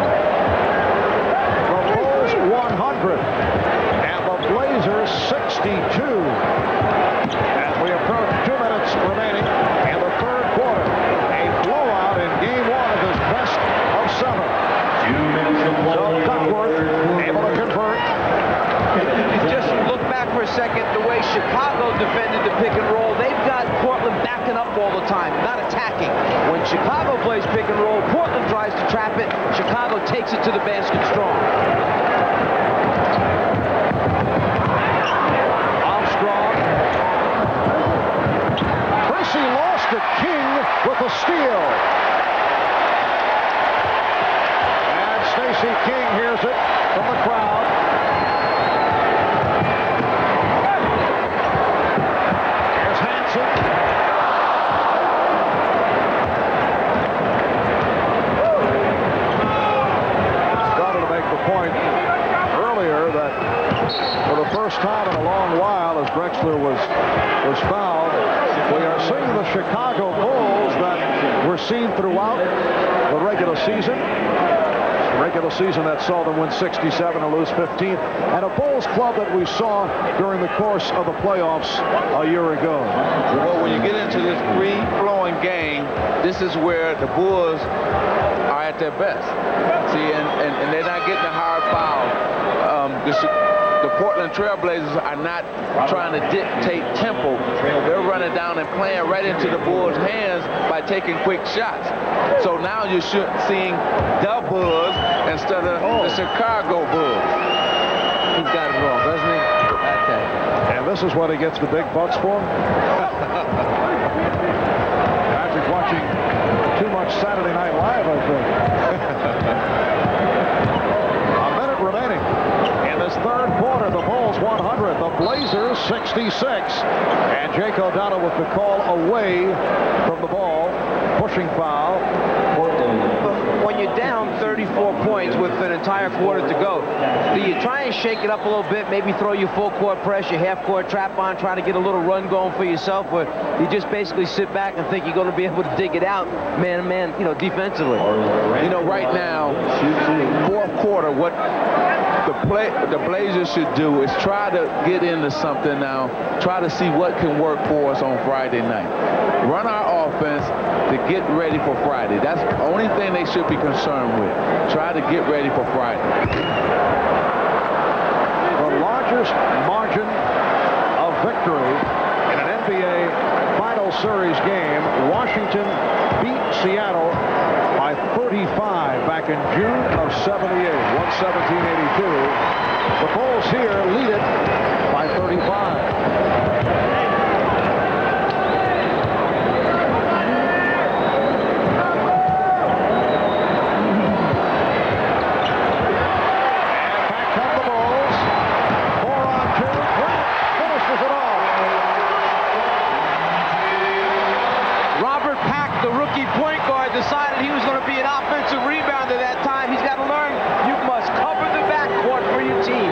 The Bulls 100 and the Blazers 62. As we approach 2 minutes remaining in the third quarter, a blowout in game 1 of this best of 7. So Duckworth able to convert. Just look back for a second, the way Chicago defended the pick and roll. They've got Portland backing up all the time, not attacking. When Chicago plays pick and roll, Portland tries to trap it. Chicago takes it to the basket strong. Armstrong. Tracy lost to King with a steal. And Stacey King hears it from the crowd. Here's Hanson. Started to make the point earlier that for the first time in a long while, as Drexler was fouled, we are seeing the Chicago Bulls that were seen throughout the regular season. Regular season that saw them win 67 and lose 15, and a Bulls club that we saw during the course of the playoffs a year ago. Well, when you get into this free-flowing game, this is where the Bulls are at their best. See, and they're not getting a hard foul. The Portland Trailblazers are not trying to dictate tempo. They're running down and playing right into the Bulls' hands by taking quick shots. So now you're seeing the Bulls instead of the Chicago Bulls. He's got it wrong, doesn't he? Okay. And this is what he gets the big bucks for? Patrick watching too much Saturday Night Live, I think. A minute remaining. In this third quarter, the Bulls 100, the Blazers 66. And Jake O'Donnell with the call away from the ball. Pushing foul. When you're down 34 points with an entire quarter to go, do you try and shake it up a little bit, maybe throw your full court press, your half court trap on, try to get a little run going for yourself, or you just basically sit back and think you're going to be able to dig it out man to man, defensively? Right now, fourth quarter, what the Blazers should do is try to get into something now, try to see what can work for us on Friday night. Run our offense to get ready for Friday. That's the only thing they should be concerned with. Try to get ready for Friday. The largest margin of victory in an NBA Final Series game, Washington beat Seattle by 35 back in June of 78, 117-82. The Bulls here lead it by 35. Decided he was going to be an offensive rebounder that time. He's got to learn you must cover the backcourt for your team.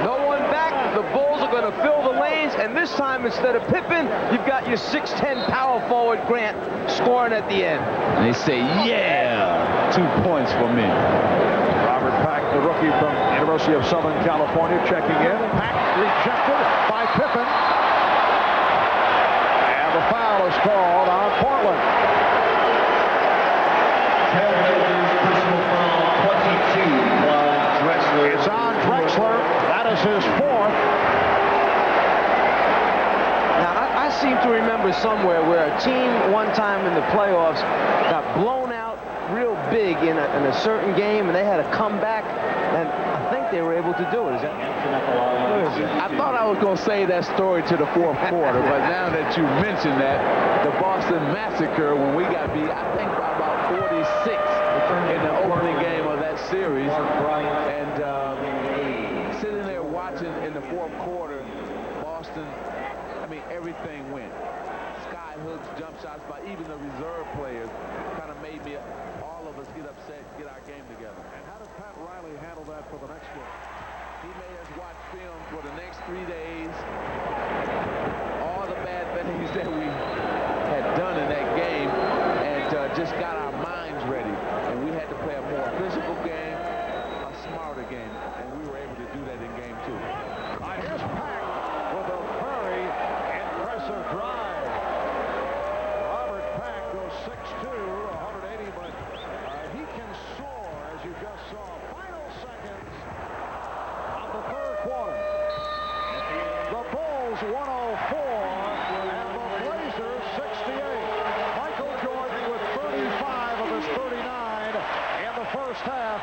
No one back. The Bulls are going to fill the lanes, and this time instead of Pippen, you've got your 6'10" power forward Grant scoring at the end. And they say, yeah, 2 points for me. Robert Pack, the rookie from University of Southern California, checking in. Pack rejected by Pippen. The foul is called on Portland. Personal foul 22 by Drexler. It's on Drexler. That is his fourth. Now, I seem to remember somewhere where a team one time in the playoffs got blown out real big in a certain game, and they had to come back, and I think they were able to do it. Is that? I thought I was going to say that story to the fourth quarter, but now that you mentioned that, the Boston Massacre, when we got beat, I think by about 46 in the opening game of that series, and sitting there watching in the fourth quarter, Boston, everything went. Sky hooks, jump shots by even the reserve players kind of made all of us get upset, get our game together. And how does Pat Riley handle that? that for the next game. He made us watch film for the next 3 days. All the bad things that we had done in that game, and just got our minds ready. And we had to play a more physical game, a smarter game, and we were able to do that in game 2. All right, here's Pack with a very impressive drive. Robert Pack goes 6'2", 180, but he can soar, as you just saw. Final seconds of the third quarter. The Bulls 104 and the Blazers 68. Michael Jordan with 35 of his 39 in the first half.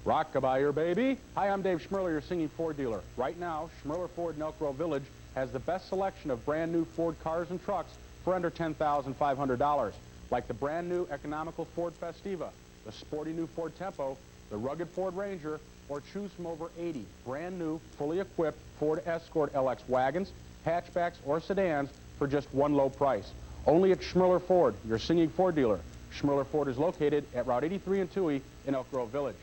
Rockabye, your baby. Hi, I'm Dave Schmirler, your singing Ford dealer. Right now, Schmirler Ford in Elk Grove Village has the best selection of brand new Ford cars and trucks for under $10,500, like the brand new economical Ford Festiva, the sporty new Ford Tempo, the rugged Ford Ranger, or choose from over 80 brand new, fully equipped Ford Escort LX wagons, hatchbacks, or sedans for just one low price. Only at Schmirler Ford, your singing Ford dealer. Schmirler Ford is located at Route 83 and Toohey in Elk Grove Village.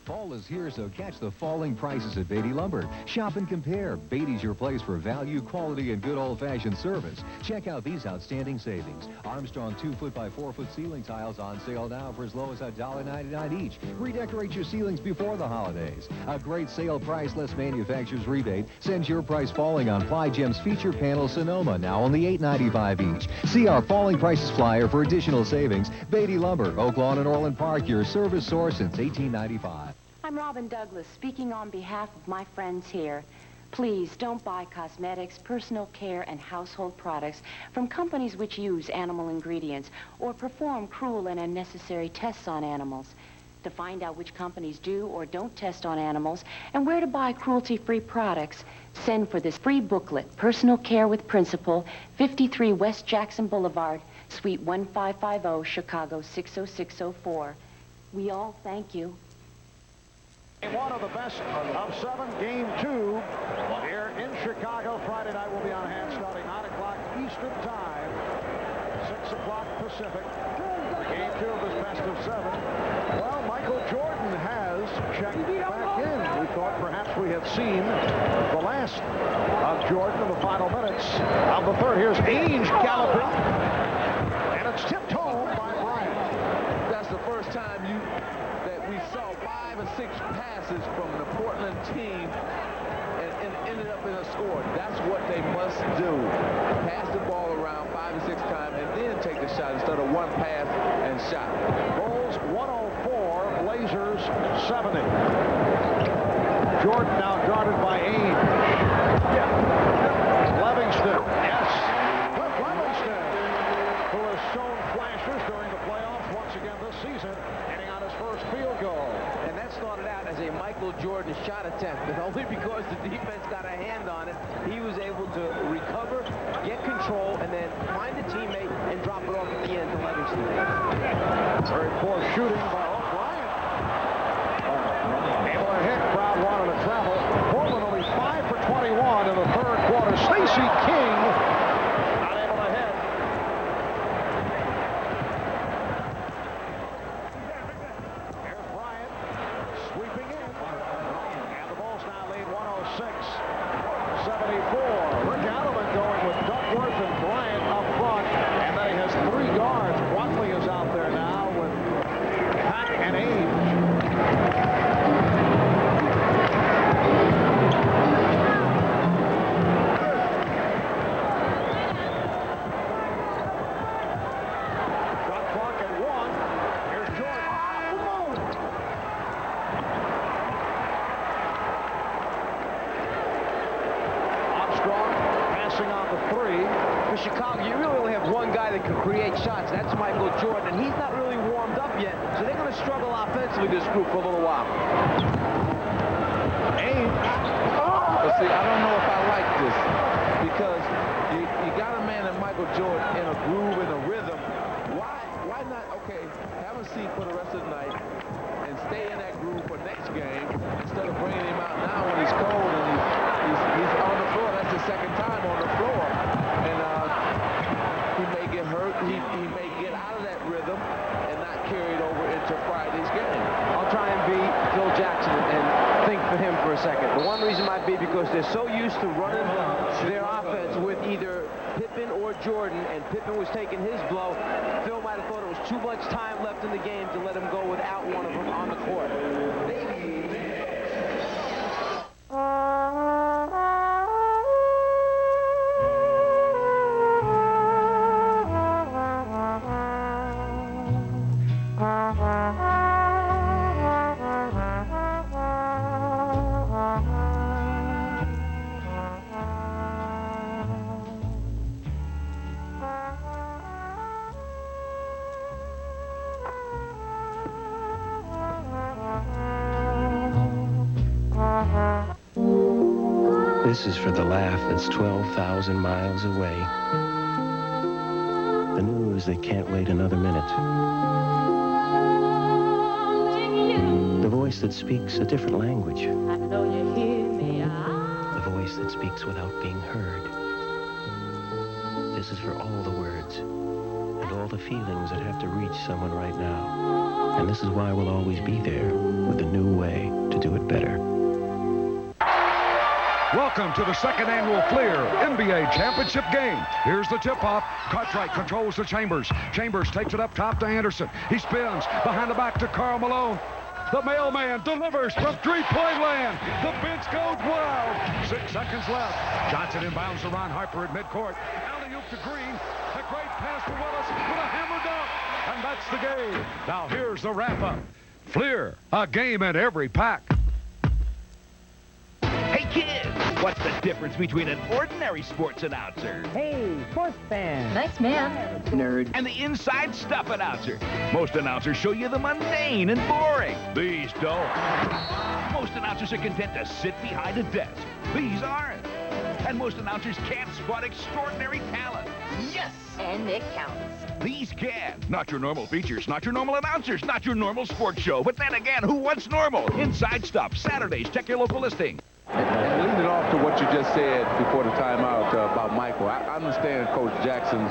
Fall is here, so catch the falling prices at Beatty Lumber. Shop and compare. Beatty's your place for value, quality, and good old-fashioned service. Check out these outstanding savings. Armstrong 2-foot by 4-foot ceiling tiles on sale now for as low as $1.99 each. Redecorate your ceilings before the holidays. A great sale price less manufacturer's rebate sends your price falling on Ply Gem's feature panel Sonoma, now only $8.95 each. See our falling prices flyer for additional savings. Beatty Lumber, Oak Lawn and Orland Park, your service source since 1895. I'm Robin Douglas, speaking on behalf of my friends here. Please don't buy cosmetics, personal care, and household products from companies which use animal ingredients or perform cruel and unnecessary tests on animals. To find out which companies do or don't test on animals and where to buy cruelty-free products, send for this free booklet, Personal Care with Principle, 53 West Jackson Boulevard, Suite 1550, Chicago 60604. We all thank you. One of the best of 7, game 2 here in Chicago. Friday night will be on hand starting 9 o'clock Eastern time, 6 o'clock Pacific. Game 2 of this best of 7. Well, Michael Jordan has checked back in. We thought perhaps we had seen the last of Jordan in the final minutes of the third. Here's Ainge galloping, and it's tipped home by Bryant. That's the first time that we saw 5 or 6 passes from the Portland team and ended up in a score. That's what they must do. Pass the ball around 5 or 6 times and then take the shot instead of one pass and shot. Bulls 104, Blazers 70. Jordan now guarded by Ainge. Livingston, yes. Cliff Livingston, who has shown flashes during the playoffs once again this season, hitting on his first field goal. And that started out as a Michael Jordan shot attempt, but only because the defense got a hand on it, he was able to recover, get control, and then find a teammate and drop it off at the end to Livingston. Very poor shooting by O'Brien. Able to hit, crowd wanted to travel. Portland only 5 for 21 in the third quarter. Stacey King not able to hit. Here's Bryant sweeping in. And the Bulls now lead 106-74. Rick Adelman going with Duckworth and Bryant up front. And then he has 3 guards. Watley is out there now with Pack and Ainge. Shot clock at 1. Here's Jordan. Armstrong passing on the 3. For Chicago, you really only have one guy that can create shots. That's Michael Jordan, and he's not really warmed up yet, so they're going to struggle offensively, this group, for a little while. But see, I don't know if I like this, because you got a man like Michael Jordan in a groove, in a rhythm. Why not, okay, have a seat for the rest of the night and stay in that groove for next game instead of bringing him out now when he's cold and he's on the floor. That's the second time on the floor. And he may get hurt. He may get out of that rhythm and not carry it over into Friday's game. I'll try and be Phil Jackson and think for him for a second. The one reason might be because they're so used to running their offense with either Pippen or Jordan, and Pippen was taking his blow. Phil might have thought it was too much time left in the game to let him go without one of them on the court. This is for the laugh that's 12,000 miles away. The news that can't wait another minute. The voice that speaks a different language. The voice that speaks without being heard. This is for all the words and all the feelings that have to reach someone right now. And this is why we'll always be there with a new way to do it better. Welcome to the second annual Fleer NBA Championship game. Here's the tip-off. Cartwright controls to Chambers. Chambers takes it up top to Anderson. He spins behind the back to Karl Malone. The mailman delivers from three-point land. The bench goes wild. 6 seconds left. Johnson inbounds to Ron Harper at midcourt. Alley-oop to Green. A great pass to Willis with a hammer dunk. And that's the game. Now here's the wrap-up. Fleer, a game in every pack. Hey, kids, what's the difference between an ordinary sports announcer? Hey, sports fan. Nice man. Nerd. And the inside stuff announcer. Most announcers show you the mundane and boring. These don't. Most announcers are content to sit behind a desk. These aren't. And most announcers can't spot extraordinary talent. Yes! And it counts. These can. Not your normal features, not your normal announcers, not your normal sports show. But then again, who wants normal? Inside Stuff, Saturdays. Check your local listing. And leading off to what you just said before the timeout about Michael, I understand Coach Jackson's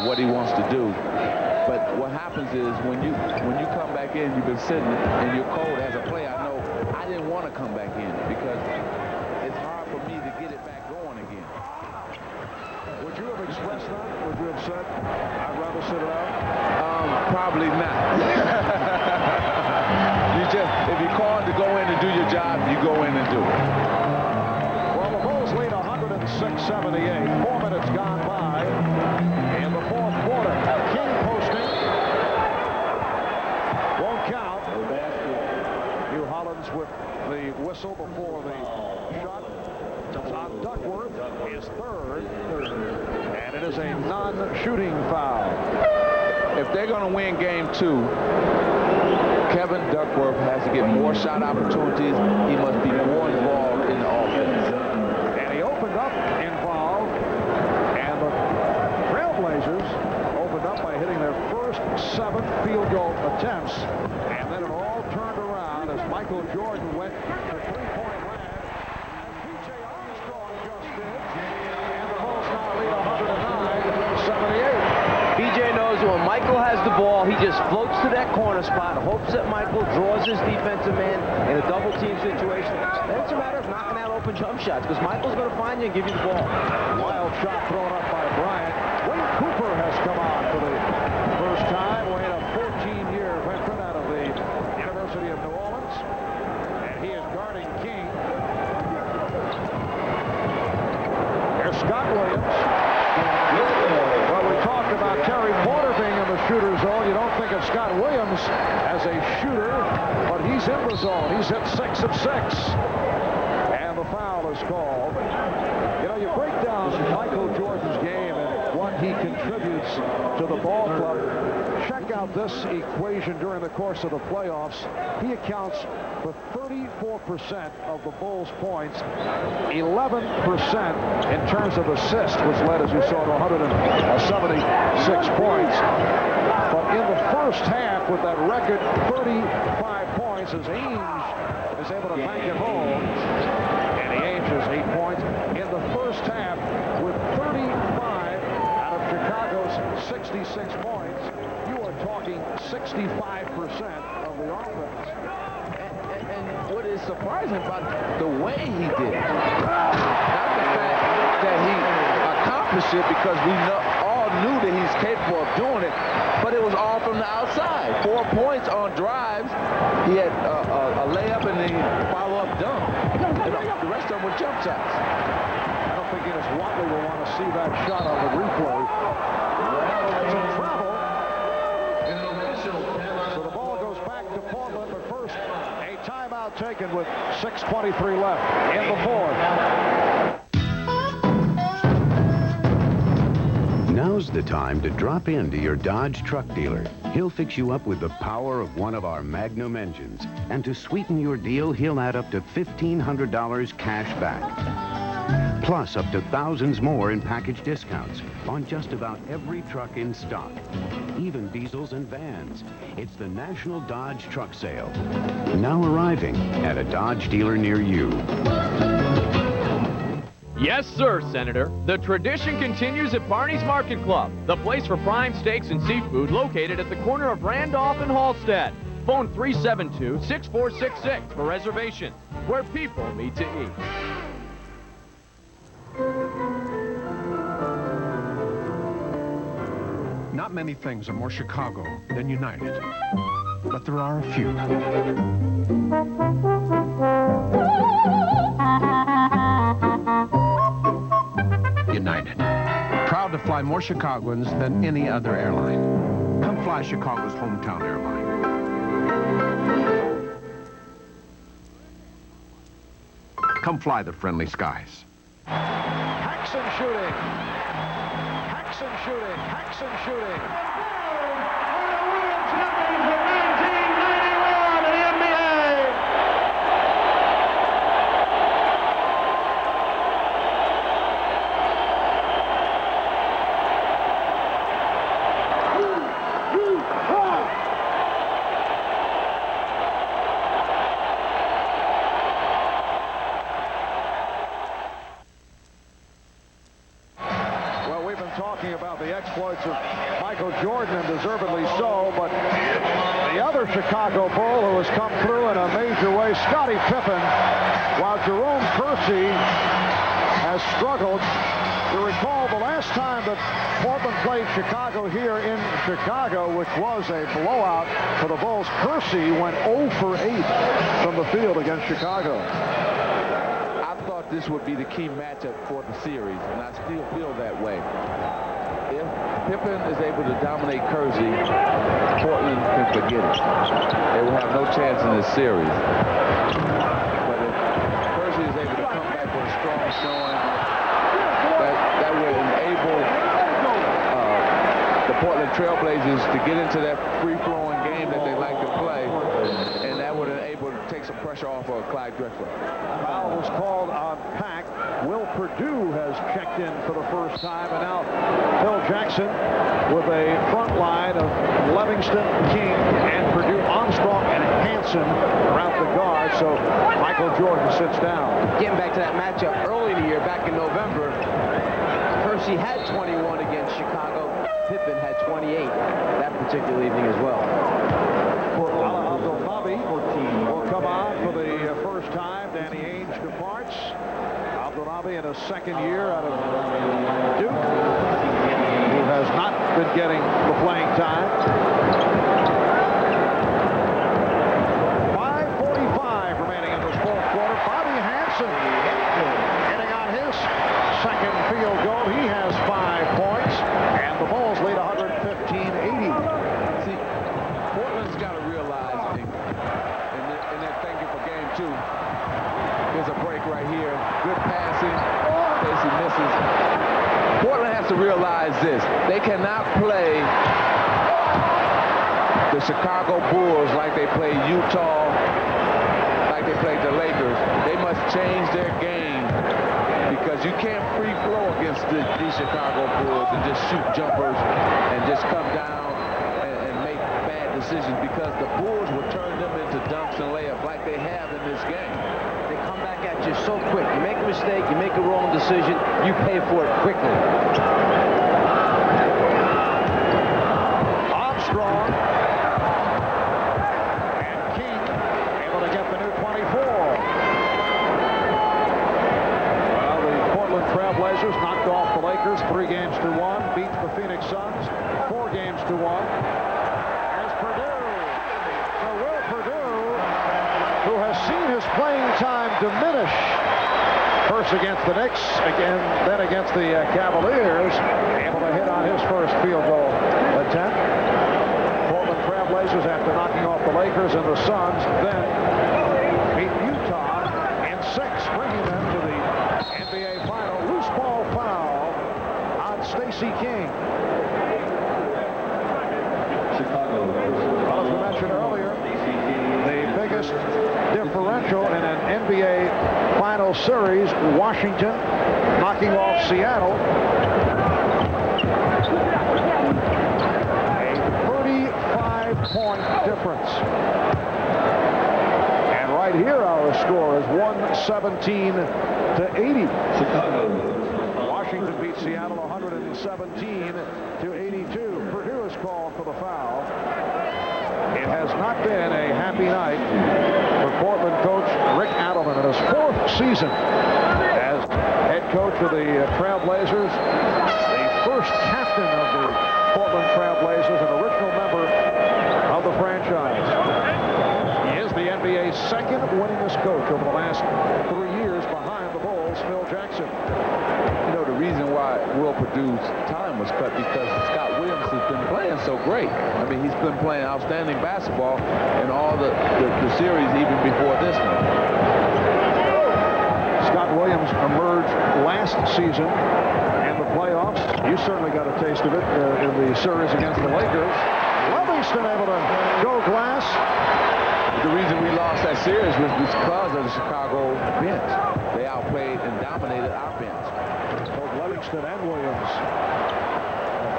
what he wants to do. But what happens is when you come back in, you've been sitting and you're cold as a player. I know I didn't want to come back in because it's hard for me to get it back going again. Would you have expressed that? Would you have said, I'd rather sit it out? Probably not. If you're called to go in and do your job, you go in and do it. Well, the Bulls lead 106-78. 4 minutes gone by in the fourth quarter. King posting. Won't count. New Hollins with the whistle before the shot. John Duckworth is third. And it is a non-shooting foul. If they're going to win game 2, Kevin Duckworth has to get more shot opportunities. He must be more involved in the offense. And he opened up involved. And the Trailblazers opened up by hitting their first 7 field goal attempts. And then it all turned around as Michael Jordan went to three-point land. As P.J. Armstrong just did. And the Bulls now lead 109-78. BJ knows when Michael has the ball, he just floats to that corner spot, hopes that Michael draws his defensive man in a double team situation. Then it's a matter of knocking out open jump shots because Michael's going to find you and give you the ball. Wild shot thrown up by Bryant. Wayne Cooper has come on for the first time. Wayne, a 14-year veteran out of the University of New Orleans. And he is guarding King. Here's Scott Williams. Well, we talked about Terry Porter being in the shooter zone. You don't think of Scott Williams as a shooter, but he's in the zone. He's hit 6 of 6. And the foul is called. You know, you break down Michael Jordan's game and what he contributes to the ball club. Check out this equation during the course of the playoffs. He accounts for 34% of the Bulls' points, 11% in terms of assists, which led, as you saw, to 176 points. But in the first half, with that record 35 points, as Ainge is able to bank it home, and Ainge has 8 points in the first half with 35 out of Chicago's 66 points. You are talking 65% of of the offense. And what is surprising about the way he did it, not the fact that he accomplished it, because we all knew that he's capable of doing it, but it was all from the outside. 4 points on drives. He had a layup and then follow-up dunk. The rest of them were jump shots. I don't think Enos Watley will want to see that shot on the replay. Some travel. So the ball goes back to Portland, but first a timeout taken with 6:23 left in the fourth. Now's the time to drop into your Dodge truck dealer. He'll fix you up with the power of one of our Magnum engines. And to sweeten your deal, he'll add up to $1,500 cash back. Plus up to thousands more in package discounts on just about every truck in stock, even diesels and vans. It's the National Dodge Truck Sale, now arriving at a Dodge dealer near you. Yes, sir, Senator. The tradition continues at Barney's Market Club, the place for prime steaks and seafood located at the corner of Randolph and Halstead. Phone 372-6466 for reservations, where people meet to eat. Not many things are more Chicago than United, but there are a few. United. Proud to fly more Chicagoans than any other airline. Come fly Chicago's hometown airline. Come fly the friendly skies. Paxson shooting. Paxson shooting. Paxson shooting. About the exploits of Michael Jordan, and deservedly so, but the other Chicago Bull who has come through in a major way, Scottie Pippen, while Jerome Kersey has struggled. You recall the last time that Portland played Chicago here in Chicago, which was a blowout for the Bulls, Kersey went 0 for 8 from the field against Chicago. This would be the key matchup for the series, and I still feel that way. If Pippen is able to dominate Kersey, Portland can forget it. They will have no chance in this series. But if Kersey is able to come back with a strong showing, that will enable the Portland Trailblazers to get into that free-flowing game that they like to play, and that would enable to take some pressure off of Clyde Drexler. Foul was called on Pack. Will Perdue has checked in for the first time, and now Phil Jackson with a front line of Livingston, King, and Perdue, Armstrong, and Hansen around the guard. So Michael Jordan sits down. Getting back to that matchup early in the year, back in November, Kersey had 21 against Chicago. Pippen had 28 that particular evening as well. Alejandro Fabi will come on for the first time. Danny Ainge departs. Abdullabi in his second year out of Duke, who has not been getting the playing time. 5:45 remaining in this fourth quarter. Bobby Hansen getting on his second field goal. He has 5 points, and the Bulls lead 115-80. See, Portland's got to realize, and they're thanking for game 2. There's a break right here. Good passing. Casey misses. Portland has to realize this. They cannot play the Chicago Bulls like they played Utah, like they played the Lakers. They must change their game, because you can't free flow against these Chicago Bulls and just shoot jumpers and just come down and make bad decisions, because the Bulls will turn them into dunks and layups like they have in this game. They come back at you so quick. You make a mistake, you make a wrong decision, you pay for it quickly. Armstrong. And against the Knicks, again, then against the Cavaliers, able to hit on his first field goal attempt. Portland Trailblazers, after knocking off the Lakers and the Suns, then beat Utah in 6, bringing them to the NBA final. Loose ball foul on Stacey King. Well, as we mentioned earlier, the biggest differential in an NBA final series, Washington knocking off Seattle. A 35-point difference. And right here our score is 117 to 80. Washington beat Seattle 117 to 82. Purdue is called for the foul. It has not been a happy night for Portland coach Rick Adelman in his 4th season as head coach of the Trailblazers, the first captain of the Portland Trailblazers, an original member of the franchise. He is the NBA's 2nd winningest coach over the last 3 years behind the Bulls' Phil Jackson. You know, the reason why Will Purdue's time was cut because Scott Williams has been playing so great. I mean, he's been playing outstanding basketball in all the series even before this one. Scott Williams emerged last season in the playoffs. You certainly got a taste of it in the series against the Lakers. Livingston able to go glass. The reason we lost that series was because of the Chicago bench. They outplayed and dominated our bench. Both Livingston and Williams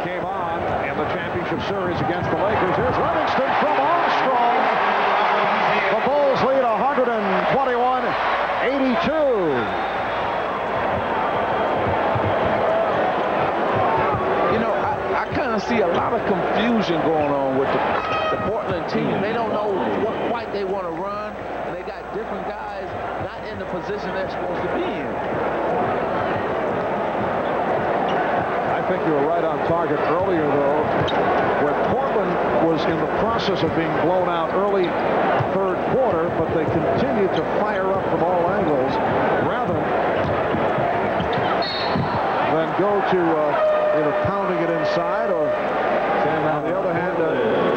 came on in the championship series against the Lakers. Here's Livingston from Armstrong. The Bulls lead 121-82. I kind of see a lot of confusion going on with the Portland team. They don't know what quite they want to run, and they got different guys not in the position they're supposed to be in. I think you were right on target earlier, though, where Portland was in the process of being blown out early 3rd quarter, but they continued to fire up from all angles rather than go to either pounding it inside or, on the other hand,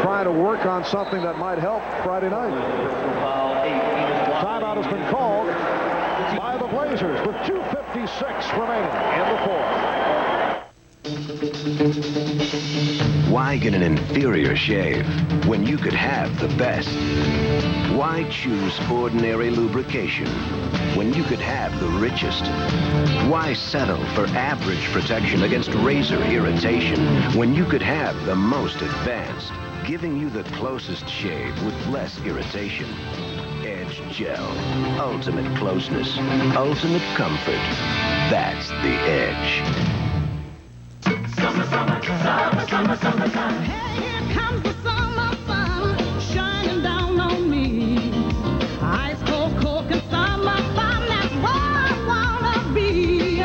trying to work on something that might help Friday night. Timeout has been called by the Blazers with 2:56 remaining in the 4th. Why get an inferior shave when you could have the best? Why choose ordinary lubrication when you could have the richest? Why settle for average protection against razor irritation when you could have the most advanced, giving you the closest shave with less irritation? Edge Gel. Ultimate closeness. Ultimate comfort. That's the Edge. Summer, summer, summer, summer, summer, summer. Hey, here comes the summer sun shining down on me. Ice cold Coke and summer fun, that's where I wanna be.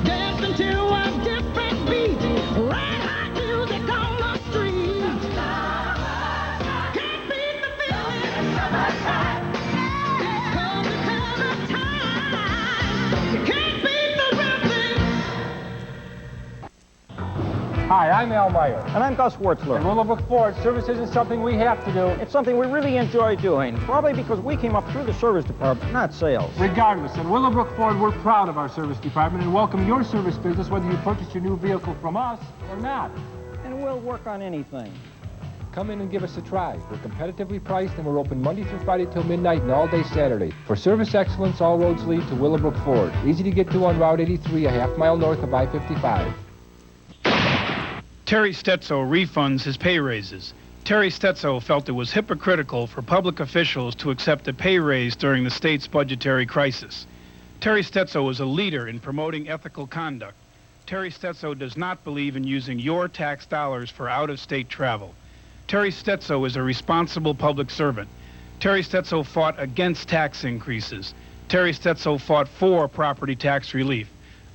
Dancing to a different beat, red hot music on the street. Can't beat the feeling. Summertime. Come to time. You can't beat the rhythm. Hi, I'm Al Meyer. And I'm Gus Wertzler. At Willowbrook Ford, service isn't something we have to do. It's something we really enjoy doing, probably because we came up through the service department, not sales. Regardless, at Willowbrook Ford, we're proud of our service department and welcome your service business whether you purchase your new vehicle from us or not. And we'll work on anything. Come in and give us a try. We're competitively priced and we're open Monday through Friday till midnight and all day Saturday. For service excellence, all roads lead to Willowbrook Ford. Easy to get to on Route 83, a half-mile north of I-55. Terry Stetzo refunds his pay raises. Terry Stetzo felt it was hypocritical for public officials to accept a pay raise during the state's budgetary crisis. Terry Stetzo is a leader in promoting ethical conduct. Terry Stetzo does not believe in using your tax dollars for out-of-state travel. Terry Stetzo is a responsible public servant. Terry Stetzo fought against tax increases. Terry Stetzo fought for property tax relief.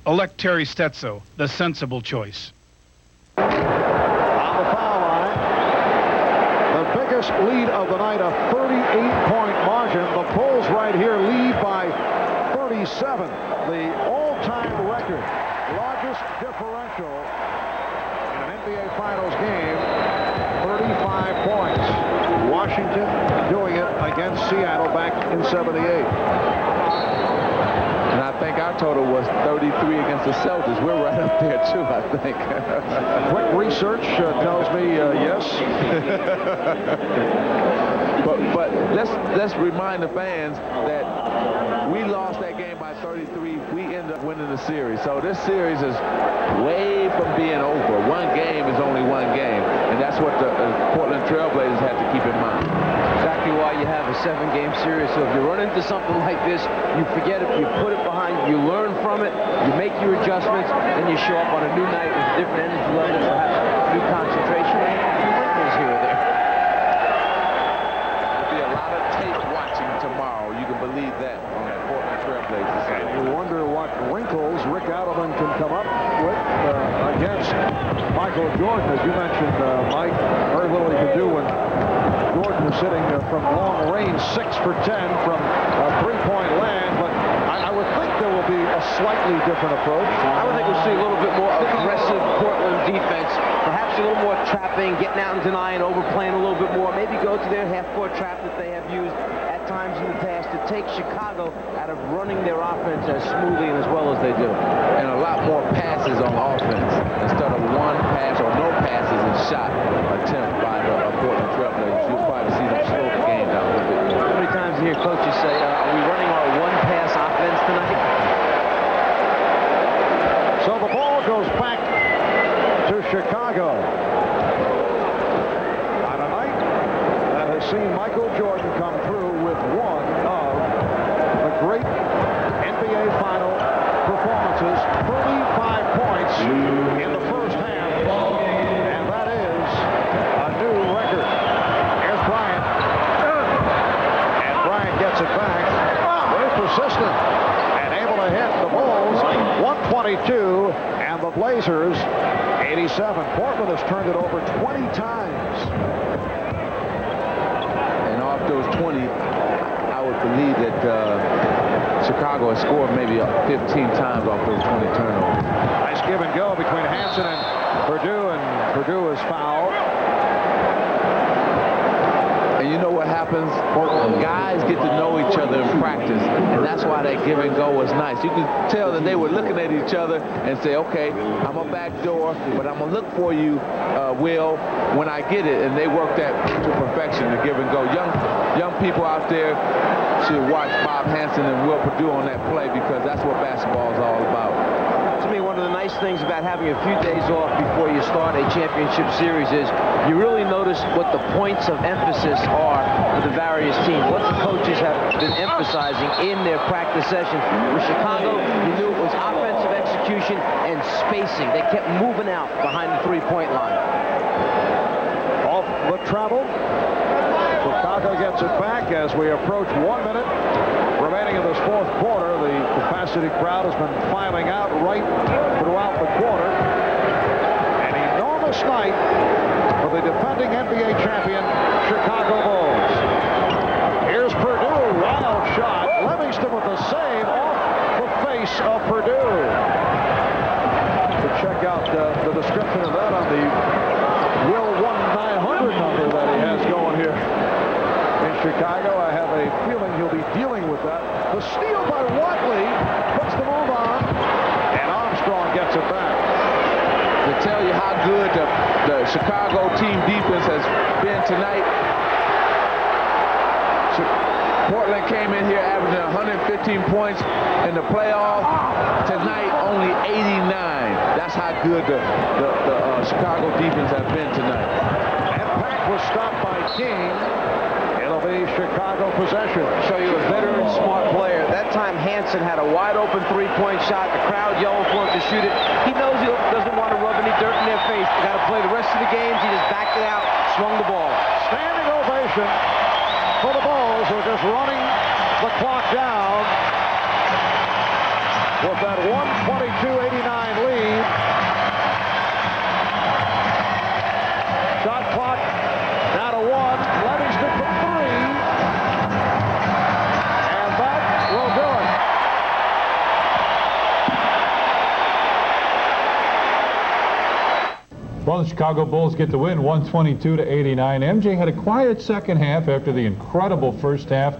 Elect Terry Stetzo, the sensible choice. On the foul line, the biggest lead of the night, a 38-point margin. The Bulls right here lead by 37, the all-time record, largest differential in an NBA Finals game, 35 points. Washington doing it against Seattle back in 78. And I think our total was 33 against the Celtics. We're right up there, too, I think. Quick research tells me yes. but let's remind the fans that we lost that game by 33. We ended up winning the series. So this series is way from being over. One game is only one game. And that's what the Portland Trailblazers have to keep in mind. Exactly why you have a 7-game series. So if you run into something like this, you forget it, you put it behind you, you learn from it, you make your adjustments, and you show up on a new night with a different energy level, perhaps new concentration, and wrinkles here or there. There'll be a lot of tape watching tomorrow. You can believe that on that Portland Trailblazers side. You wonder what wrinkles Rick Adelman can come up with against Michael Jordan. As you mentioned, Mike, very little he could do when Jordan was sitting from long range, 6 for 10 from three-point land, but I would think there will be a slightly different approach. I would think we'll see a little bit more aggressive Portland defense, perhaps a little more trapping, getting out and denying, overplaying a little bit more, maybe go to their half-court trap that they have used at times in the past to take Chicago out of running their offense as smoothly and as well as they do. And a lot more passes on offense instead of one pass or no passes and shot attempt by the Portland Trailblazers. You'll probably see them slow the game down a little bit more. How many times do you hear coaches say, are we running our one-pass offense tonight? So the ball goes back to Chicago. On a night that has seen Michael Jordan come through with one of the great NBA final performances, 35 points in the first half, and that is a new record. Here's Bryant, and Bryant gets it back. Very persistent and able to hit the Bulls 122 and the Blazers 87. Portland has turned it over 20 times. And off those 20, I would believe that Chicago has scored maybe 15 times off those 20 turnovers. Nice give and go between Hansen and Purdue is fouled. And you know what happens? Guys get to know each other in practice, and that's why that give and go was nice. You can tell that they were looking at each other and say, okay, I'm a back door, but I'm going to look for you, Will, when I get it. And they worked that to perfection, the give and go. Young people out there should watch Bob Hansen and Will Purdue on that play, because that's what basketball is all about. To me, one of the nice things about having a few days off before you start a championship series is you really notice what the points of emphasis are for the various teams, what the coaches have been emphasizing in their practice sessions. With Chicago, you knew it was offensive execution and spacing. They kept moving out behind the three-point line. Off the travel. Chicago gets it back as we approach 1 minute remaining in this fourth quarter. The capacity crowd has been filing out right throughout the quarter. An enormous night for the defending NBA champion Chicago Bulls. Here's Purdue, wild shot. Livingston with the save off the face of Purdue. To check out the description of that on the Will 1-900 number that he has going here in Chicago. I have a feeling he'll be dealing with that. The steal by Watley puts the move on, and Armstrong gets it back. To tell you how good the Chicago team defense has been tonight, Portland came in here averaging 115 points in the playoff. Tonight, only 89. That's how good the Chicago defense has been tonight. And back was stopped by King. It'll be Chicago possession. Show you a veteran, smart player. That time, Hansen had a wide-open three-point shot. The crowd yelled for him to shoot it. He knows he doesn't want to rub any dirt in their face. They got to play the rest of the games. He just backed it out, swung the ball. Standing ovation for the Bulls, who are just running the clock down with that 122-89 lead. Shot clock down to 1. Livingston for 3. And that will do it. the Chicago Bulls get the win, 122-89. MJ had a quiet second half after the incredible first half.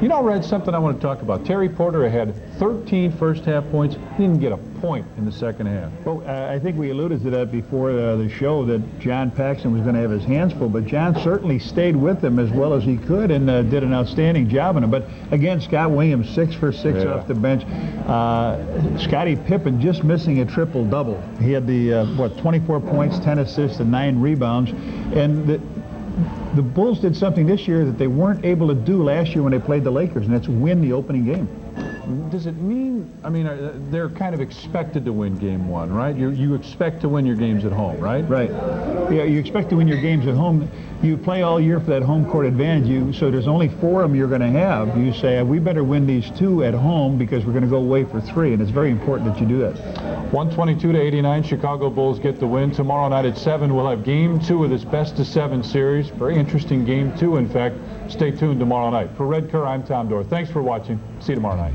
You know, Red, something I want to talk about. Terry Porter had 13 first-half points. He didn't get a point in the second half. Well, I think we alluded to that before the show, that John Paxson was going to have his hands full, but John certainly stayed with them as well as he could and did an outstanding job on it. But again, Scott Williams, 6 for 6 off the bench. Scottie Pippen just missing a triple-double. He had the, 24 points, 10 assists, and 9 rebounds. And the Bulls did something this year that they weren't able to do last year when they played the Lakers, and that's win the opening game. Does it mean, I mean, they're kind of expected to win game one, right? You expect to win your games at home, right? Right. Yeah, you expect to win your games at home. You play all year for that home court advantage. So there's only 4 of them you're going to have. You say, we better win these 2 at home because we're going to go away for 3, and it's very important that you do that. 122-89, Chicago Bulls get the win. Tomorrow night at 7, we'll have game 2 of this best-of-7 series. Very interesting game 2, in fact. Stay tuned tomorrow night. For Red Kerr, I'm Tom Dorr. Thanks for watching. See you tomorrow night.